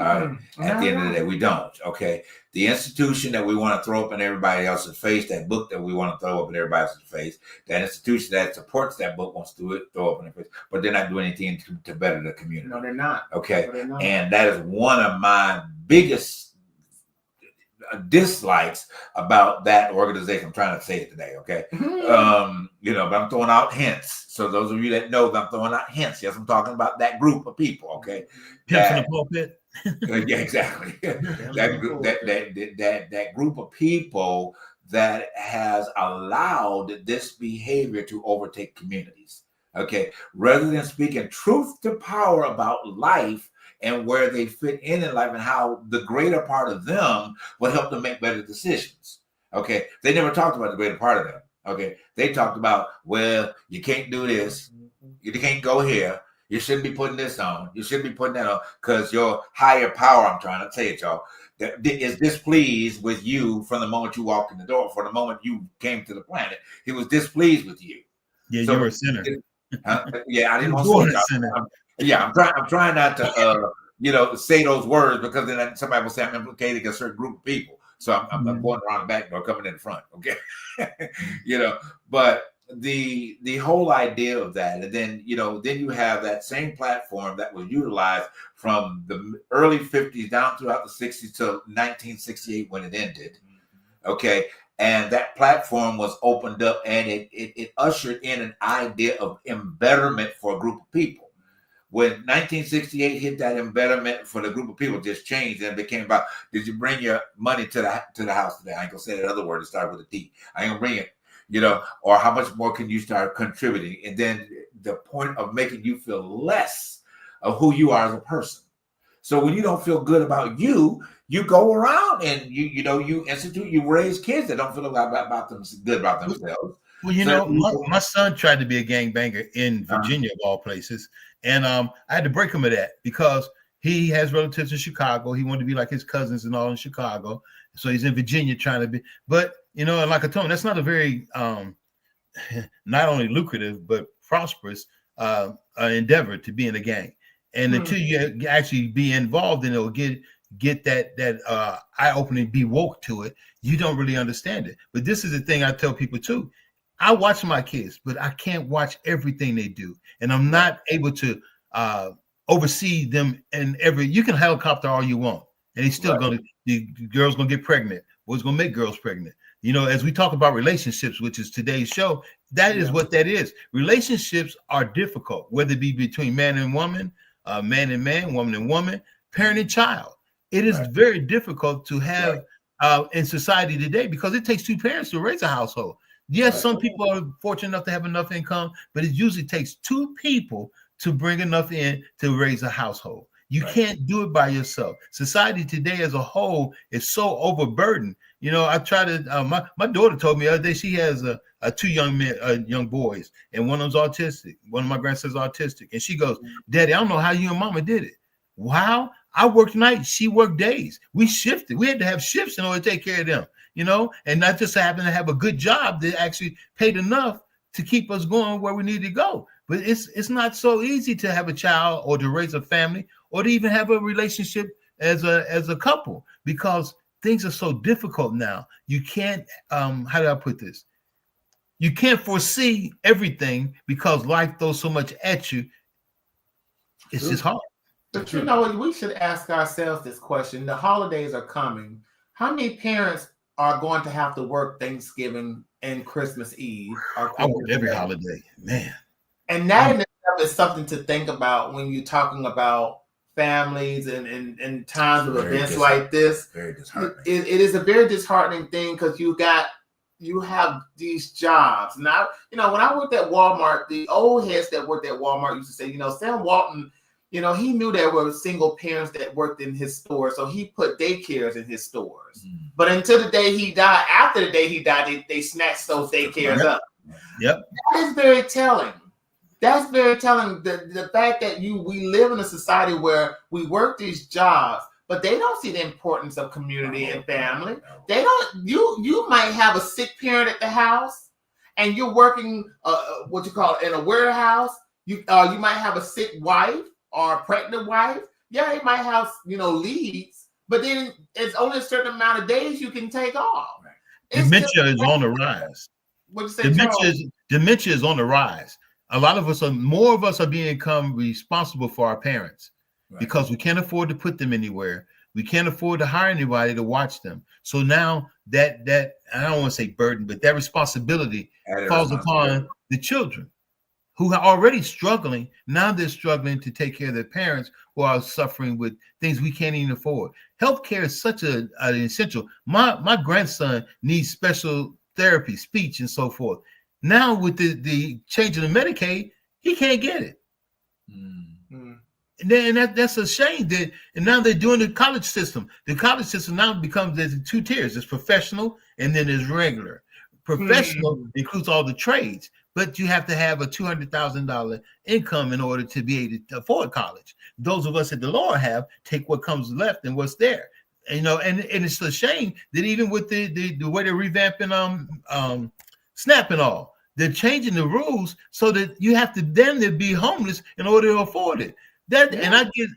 At the end of the day, we don't. Okay. The institution that we want to throw up in everybody else's face, that book that we want to throw up in everybody else's face, that institution that supports that book wants to throw up in their face, but they're not doing anything to better the community. No, they're not. Okay. No, they're not. And that is one of my biggest dislikes about that organization. I'm trying to say it today, okay? You know, but I'm throwing out hints. So those of you that know that I'm throwing out hints, yes, I'm talking about that group of people, okay? Pimps in the pulpit. Yeah, exactly. That group of people that has allowed this behavior to overtake communities, okay? Rather than speaking truth to power about life and where they fit in life and how the greater part of them will help them make better decisions. Okay. They never talked about the greater part of them. Okay. They talked about, well, you can't do this. You can't go here. You shouldn't be putting this on. You shouldn't be putting that on because your higher power, I'm trying to say it, y'all, is displeased with you from the moment you walked in the door, from the moment you came to the planet. He was displeased with you. Yeah, so, you were a sinner. Yeah, I didn't want to say that. Yeah, I'm trying not to, you know, say those words because then somebody will say I'm implicating a certain group of people. So I'm going around the back door, coming in the front. Okay, you know. But the whole idea of that, and then then you have that same platform that was utilized from the early 50s down throughout the 60s to 1968 when it ended. Okay. And that platform was opened up and it ushered in an idea of embetterment for a group of people. when 1968 hit, that embedment for the group of people just changed and became about, did you bring your money to the house today? I ain't gonna say that other word to start with a D. I ain't gonna bring it, or how much more can you start contributing? And then the point of making you feel less of who you are as a person. So when you don't feel good about you go around and you raise kids that don't feel good about themselves. Well, my son tried to be a gangbanger in Virginia, of all places. And I had to break him of that because he has relatives in Chicago. He wanted to be like his cousins and all in Chicago. So he's in Virginia trying to be. But, like I told him, that's not a very not only lucrative, but prosperous endeavor to be in a gang. And until you actually be involved in it or get that eye-opening, be woke to it, you don't really understand it. But this is the thing I tell people too. I watch my kids, but I can't watch everything they do. And I'm not able to oversee them you can helicopter all you want. And he's still the girl's gonna get pregnant. What's gonna make girls pregnant? As we talk about relationships, which is today's show, that is what that is. Relationships are difficult, whether it be between man and woman, man and man, woman and woman, parent and child. It is very difficult to have in society today because it takes two parents to raise a household. Yes, some people are fortunate enough to have enough income, but it usually takes two people to bring enough in to raise a household. You can't do it by yourself. Society today as a whole is so overburdened. I try to, my daughter told me the other day she has two young boys, and one of them's autistic. One of my grandsons is autistic. And she goes, Daddy, I don't know how you and Mama did it. Wow. I worked nights, she worked days. We shifted. We had to have shifts in order to take care of them, and not just happen to have a good job that actually paid enough to keep us going where we need to go. But it's not so easy to have a child or to raise a family or to even have a relationship as a couple because things are so difficult now. You can't, how do I put this? You can't foresee everything because life throws so much at you. It's just hard. But we should ask ourselves this question. The holidays are coming. How many parents are going to have to work Thanksgiving and Christmas Eve? I work every holiday, man. And that in itself is something to think about when you're talking about families and times of events like this. Very disheartening. It is a very disheartening thing because you have these jobs. Now, when I worked at Walmart, the old heads that worked at Walmart used to say, Sam Walton, he knew there were single parents that worked in his store, so he put daycares in his stores. But until the day he died, after the day he died, they snatched those daycares up. Yep. That is very telling. That's very telling. The fact that we live in a society where we work these jobs, but they don't see the importance of community and family. They don't. You might have a sick parent at the house, and you're working in a warehouse. You might have a sick wife or a pregnant wife. Yeah, they might have leads, but then it's only a certain amount of days you can take off. Dementia is on the rise. What'd you say, Dementia is on the rise. More of us are become responsible for our parents because we can't afford to put them anywhere. We can't afford to hire anybody to watch them. So now that I don't want to say burden, but that responsibility falls upon the children who are already struggling. Now they're struggling to take care of their parents who are suffering with things we can't even afford. Healthcare is such an essential. My grandson needs special therapy, speech, and so forth. Now with the change in the Medicaid, he can't get it. And that's a shame. And now they're doing the college system. The college system now becomes there's two tiers. There's professional and then there's regular. Professional includes all the trades, but you have to have a $200,000 income in order to be able to afford college. Those of us at the lower half take what comes left and what's there. And it's a shame that even with the way they're revamping SNAP and all, they're changing the rules so that you have to then be homeless in order to afford it. And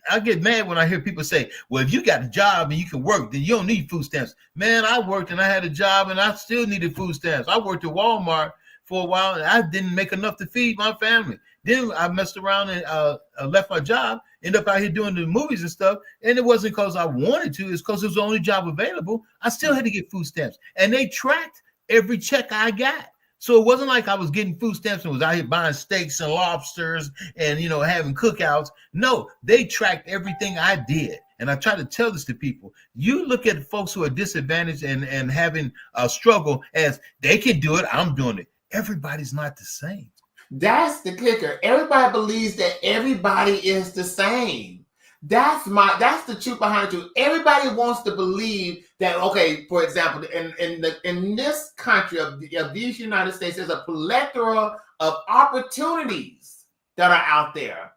I get mad when I hear people say, well, if you got a job and you can work, then you don't need food stamps. Man, I worked and I had a job and I still needed food stamps. I worked at Walmart for a while and I didn't make enough to feed my family. Then I messed around and left my job, ended up out here doing the movies and stuff. And it wasn't because I wanted to, it's because it was the only job available. I still had to get food stamps. And they tracked every check I got. So it wasn't like I was getting food stamps and was out here buying steaks and lobsters and, you know, having cookouts. No, they tracked everything I did. And I try to tell this to people. You look at folks who are disadvantaged and having a struggle as they can do it, I'm doing it. Everybody's not the same. That's the kicker. Everybody believes that everybody is the same. That's the truth behind the truth. Everybody wants to believe that, okay, for example, in this country of these United States, there's a plethora of opportunities that are out there.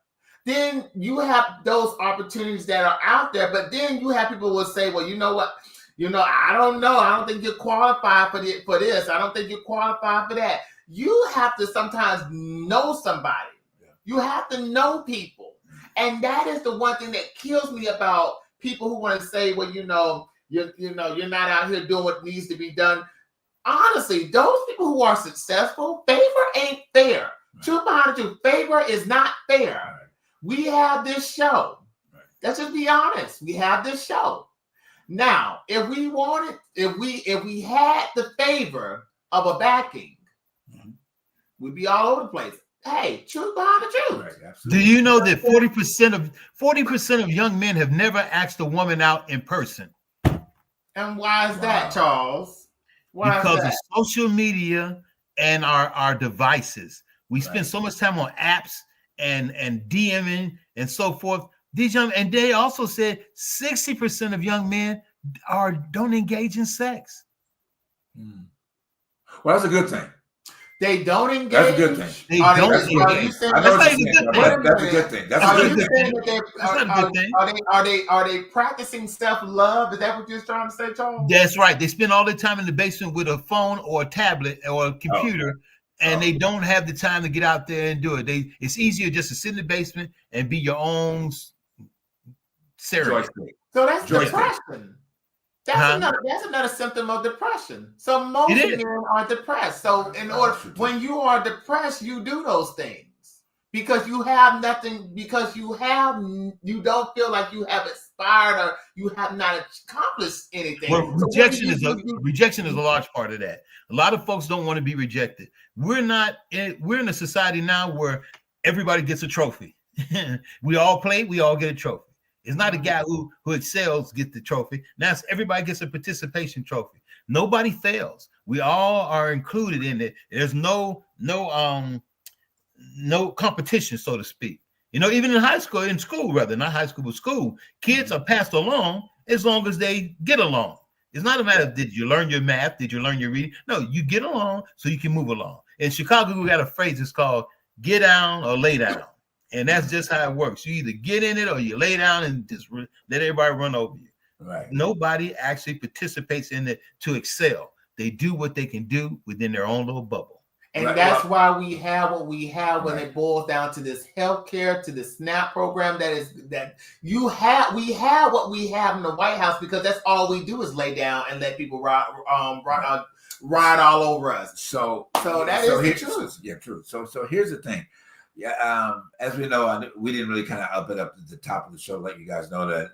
Then you have those opportunities that are out there, but then you have people who will say, well, you know what? You know, I don't know. I don't think you're qualified for this. I don't think you're qualified for that. You have to sometimes know somebody. You have to know people. And that is the one thing that kills me about people who want to say, well, you're not out here doing what needs to be done. Honestly, those people who are successful, favor ain't fair. Truth behind the truth, favor is not fair. We have this show. Let's just be honest. We have this show. Now, if we had the favor of a backing, we'd be all over the place. Hey, truth behind the truth. Right, do you know that 40% of young men have never asked a woman out in person? And why is that, Charles? Because of social media and our devices. We spend so much time on apps and DMing and so forth. And they also said 60% of young men don't engage in sex. Well, that's a good thing. They don't engage. That's a good thing. They don't engage. That's a good thing. That's a good thing. Are they practicing self-love? Is that what you're trying to say, Charles? That's right. They spend all their time in the basement with a phone or a tablet or a computer, and they don't have the time to get out there and do it. It's easier just to sit in the basement and be your own surrogate. So that's depression. That's another symptom of depression. So most men are depressed. So when you are depressed, you do those things because you have nothing, because you don't feel like you have aspired or you have not accomplished anything. Well, rejection is a large part of that. A lot of folks don't want to be rejected. We're in a society now where everybody gets a trophy. We all play, we all get a trophy. It's not a guy who excels get the trophy. Now everybody gets a participation trophy. Nobody fails. We all are included in it. There's no competition, so to speak. You know, even in school, not high school, but school, kids are passed along as long as they get along. It's not a matter of did you learn your math, did you learn your reading? No, you get along so you can move along. In Chicago, we got a phrase that's called "get down or lay down." And that's just how it works. You either get in it or you lay down and just let everybody run over you. Right. Nobody actually participates in it to excel. They do what they can do within their own little bubble. And that's why we have what we have when it boils down to this healthcare, to the SNAP program. We have what we have in the White House because that's all we do is lay down and let people ride all over us. So that is the truth. Yeah, true. So here's the thing. Yeah, as we know, we didn't really kind of up it up at the top of the show, let you guys know that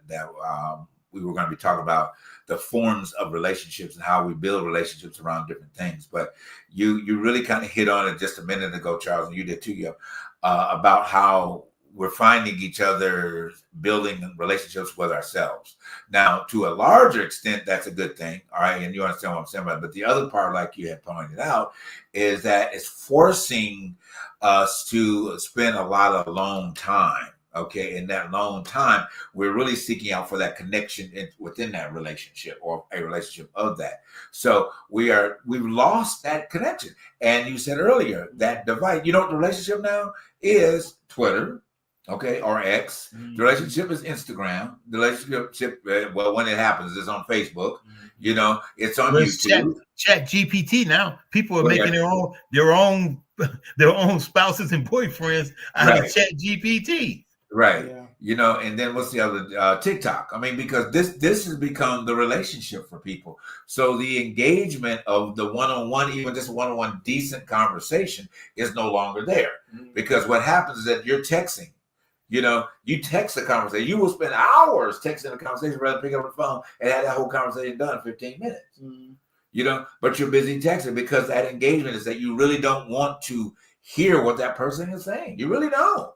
we were going to be talking about the forms of relationships and how we build relationships around different things. But you really kind of hit on it just a minute ago, Charles, and you did too, about how we're finding each other, building relationships with ourselves. Now, to a larger extent, that's a good thing, all right? And you understand what I'm saying about it. But the other part, like you had pointed out, is that it's forcing us to spend a lot of alone time. Okay, in that long time, we're really seeking out for that connection within that relationship or a relationship of that. So we've lost that connection. And you said earlier that divide. You know what the relationship now is? Twitter, okay, or X. The relationship is Instagram. The relationship, well, when it happens, is on Facebook. You know, it's on YouTube. Chat GPT now. People are making their own spouses and boyfriends out of Chat GPT. Right. Yeah. You know, and then what's the other TikTok? I mean, because this has become the relationship for people. So the engagement of the one-on-one, even just one-on-one decent conversation is no longer there. Because what happens is that you're texting. You know, you text a conversation. You will spend hours texting a conversation rather than pick up the phone and have that whole conversation done in 15 minutes. but you're busy texting because that engagement is that you really don't want to hear what that person is saying. You really don't,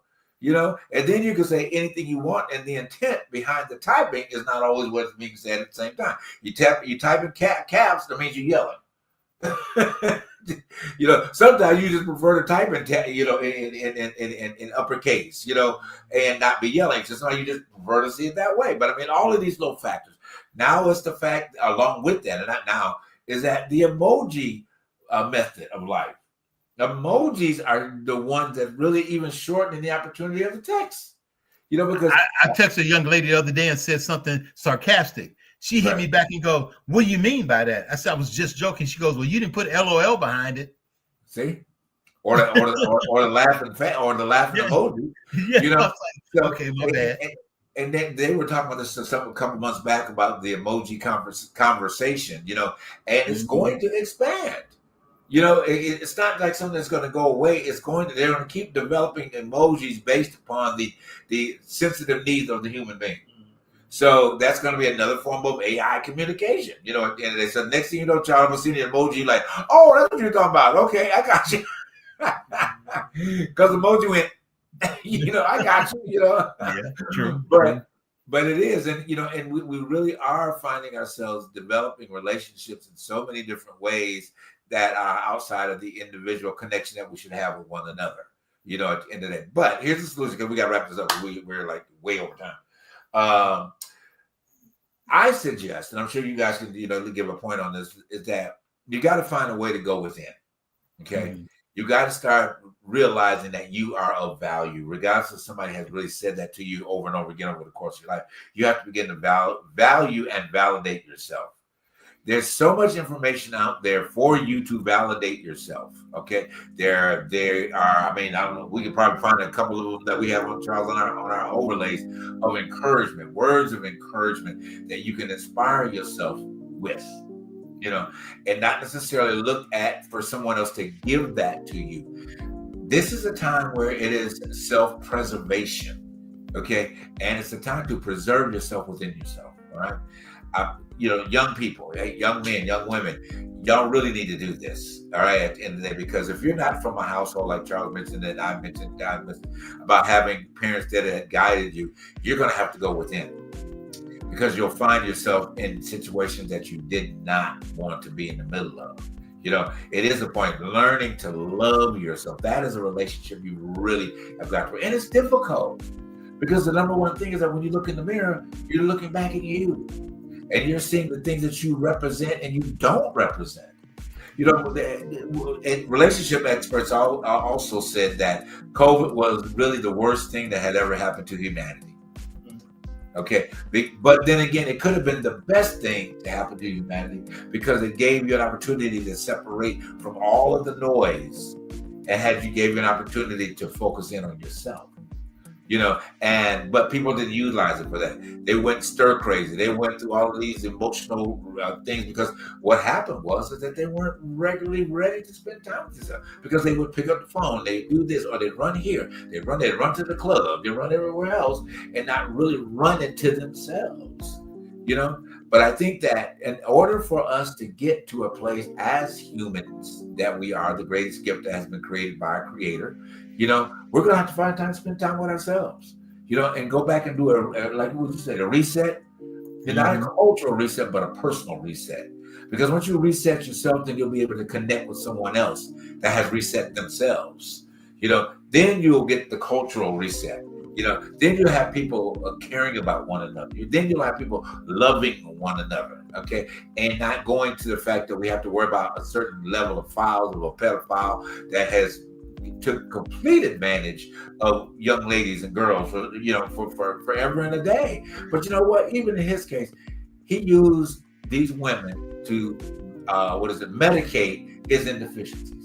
and then you can say anything you want, and the intent behind the typing is not always what's being said at the same time. You type in caps, that means you're yelling. Sometimes you just prefer to type in uppercase, and not be yelling. So sometimes you just prefer to see it that way. But I mean, all of these little factors. Now it's the fact, along with that, and not now, is that the emoji method of life. Emojis are the ones that really even shorten the opportunity of the text. Because I texted a young lady the other day and said something sarcastic. She hit me back and go, "What do you mean by that?" I said, "I was just joking." She goes, "Well, you didn't put LOL behind it." See, or the laughing emoji. Yeah, so, okay, my bad. And then they were talking about this a couple months back about the emoji conversation, and it's going to expand. It's not like something that's going to go away. They're going to keep developing emojis based upon the sensitive needs of the human being. So that's going to be another form of AI communication, and they said, next thing you know, child, I'm going to see the emoji like, oh, that's what you're talking about. Okay, I got you. Because the emoji went, I got you, Yeah, true. But it is, and we really are finding ourselves developing relationships in so many different ways that are outside of the individual connection that we should have with one another, at the end of the day. But here's the solution, because we got to wrap this up. We're like way over time. I suggest, and I'm sure you guys can, give a point on this, is that you got to find a way to go within. Okay. You got to start realizing that you are of value, regardless if somebody has really said that to you over and over again over the course of your life. You have to begin to value and validate yourself. There's so much information out there for you to validate yourself. Okay, there are. I mean, I don't know. We could probably find a couple of them that we have on Charles on our overlays of encouragement, words of encouragement that you can inspire yourself with. And not necessarily look at for someone else to give that to you. This is a time where it is self-preservation. Okay, and it's a time to preserve yourself within yourself. All right. Young people, young men, young women, y'all really need to do this, all right, at the end of the day, because if you're not from a household like Charles mentioned and I mentioned about having parents that had guided you, you're going to have to go within, because you'll find yourself in situations that you did not want to be in the middle of. It is a point, learning to love yourself. That is a relationship you really have got to, and it's difficult. Because the number one thing is that when you look in the mirror, you're looking back at you. And you're seeing the things that you represent and you don't represent. And relationship experts also said that COVID was really the worst thing that had ever happened to humanity. Okay. But then again, it could have been the best thing to happen to humanity because it gave you an opportunity to separate from all of the noise and gave you an opportunity to focus in on yourself. But people didn't utilize it for that. They went stir crazy. They went through all of these emotional things because what happened was that they weren't regularly ready to spend time with themselves, because they would pick up the phone, they do this, or they'd run here, they'd run to the club, they run everywhere else, and not really run into themselves. But I think that in order for us to get to a place as humans that we are the greatest gift that has been created by our Creator, we're going to have to find time to spend time with ourselves, and go back and do like what you said, a reset, and not a cultural reset, but a personal reset. Because once you reset yourself, then you'll be able to connect with someone else that has reset themselves. Then you'll get the cultural reset. Then you'll have people caring about one another. Then you'll have people loving one another, okay? And not going to the fact that we have to worry about a certain level of files of a pedophile that has took complete advantage of young ladies and girls for forever and a day. But you know what? Even in his case, he used these women to medicate his indeficiencies.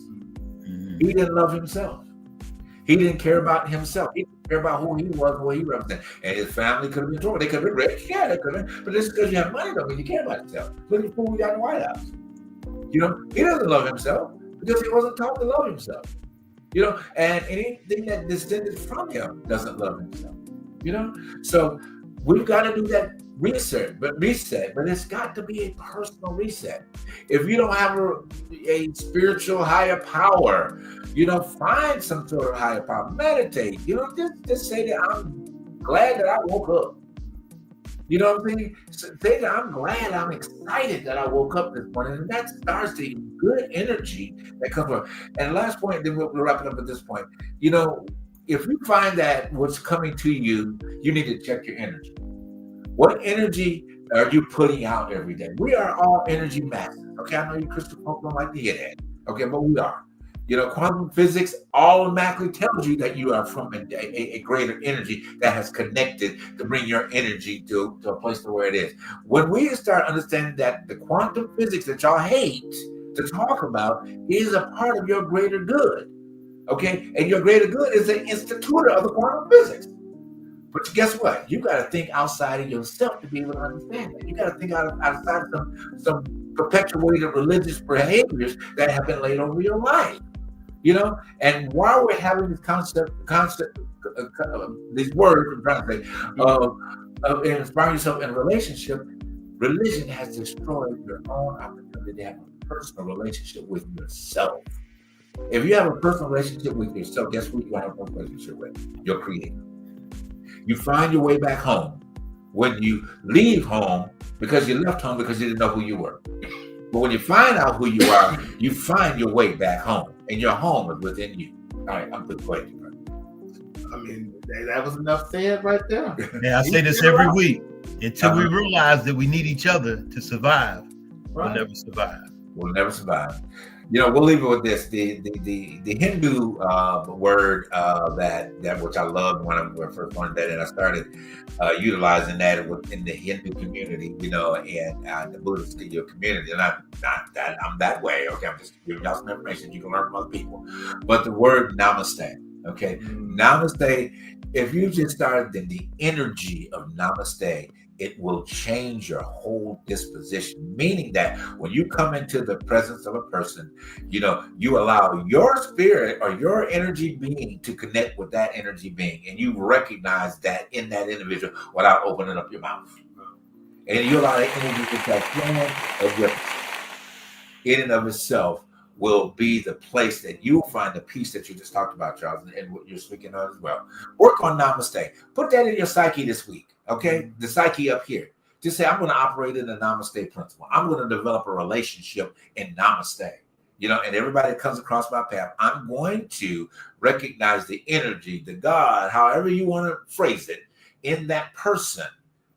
He didn't love himself. He didn't care about himself. He didn't care about who he was and what he represented. And his family could have been torn. They could have been rich. Yeah, they could have. But just because you have money don't mean you care about yourself. Look at the fool we got in the White House. He doesn't love himself because he wasn't taught to love himself. And anything that descended from him doesn't love himself. So we've got to do that reset, but it's got to be a personal reset. If you don't have a spiritual higher power, find some sort of higher power. Meditate. Just say that I'm glad that I woke up. You know what I'm saying? Say that I'm glad, I'm excited that I woke up this morning. And that starts the good energy that comes from. And last point, then we'll wrap it up at this point. If you find that what's coming to you, you need to check your energy. What energy are you putting out every day? We are all energy masses. Okay, I know you crystal folk don't like to hear that. Okay, but we are. Quantum physics automatically tells you that you are from a greater energy that has connected to bring your energy to a place to where it is. When we start understanding that the quantum physics that y'all hate to talk about is a part of your greater good, okay? And your greater good is an institutor of the quantum physics. But guess what? You got to think outside of yourself to be able to understand that. You got to think outside of some perpetuated religious behaviors that have been laid over your life. And while we're having this concept, these words I'm trying to say, of inspiring yourself in a relationship, religion has destroyed your own opportunity to have a personal relationship with yourself. If you have a personal relationship with yourself, guess who you have a relationship with? Your Creator. You find your way back home. When you leave home, because you left home because you didn't know who you were. But when you find out who you are, you find your way back home. And your home is within you. All right, I'm good for you. I mean, that was enough said right there. Yeah, I say this every week. Until we realize that we need each other to survive, we'll never survive. We'll never survive. We'll leave it with this. The Hindu word that which I loved when I first learned that, and I started utilizing that within the Hindu community, and the Buddhist community. And I'm that way. Okay, I'm just giving y'all some information you can learn from other people. But the word namaste. Okay, namaste. If you just started in the energy of namaste, it will change your whole disposition, meaning that when you come into the presence of a person, you allow your spirit or your energy being to connect with that energy being, and you recognize that in that individual without opening up your mouth. And you allow that energy to transform of your in and of itself will be the place that you'll find the peace that you just talked about, Charles, and what you're speaking of as well. Work on namaste. Put that in your psyche this week. Okay, the psyche up here. Just say, I'm going to operate in the namaste principle. I'm going to develop a relationship in namaste. And everybody that comes across my path, I'm going to recognize the energy, the God, however you want to phrase it, in that person.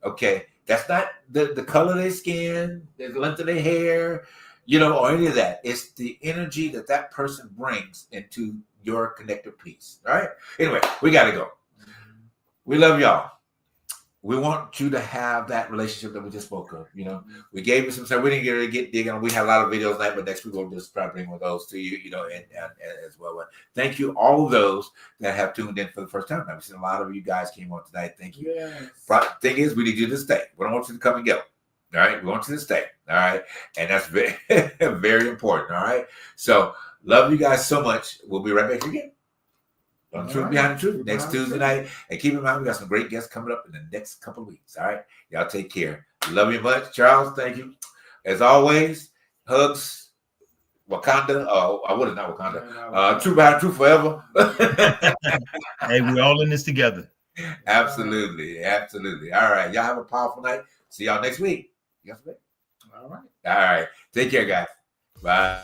Okay, that's not the color of their skin, the length of their hair, or any of that. It's the energy that person brings into your connected piece. All right. Anyway, we got to go. We love y'all. We want you to have that relationship that we just spoke of. We gave you some stuff. We didn't get digging. We have a lot of videos on that, but next week we'll just try to bring one of those to you, and as well. But thank you, all of those that have tuned in for the first time. I've seen a lot of you guys came on tonight. Thank you. Yes. Thing is, we need you to stay. We don't want you to come and go. All right. We want you to stay. All right. And that's very, very important. All right. So love you guys so much. We'll be right back again. On Truth Behind the Truth next Tuesday night. And keep in mind, we got some great guests coming up in the next couple of weeks. All right. Y'all take care. Love you much. Charles, thank you. As always, hugs. Wakanda. I would have not Wakanda. Truth Behind the Truth forever. Hey, we're all in this together. Absolutely. Absolutely. All right. Y'all have a powerful night. See y'all next week. All right. All right. Take care, guys. Bye.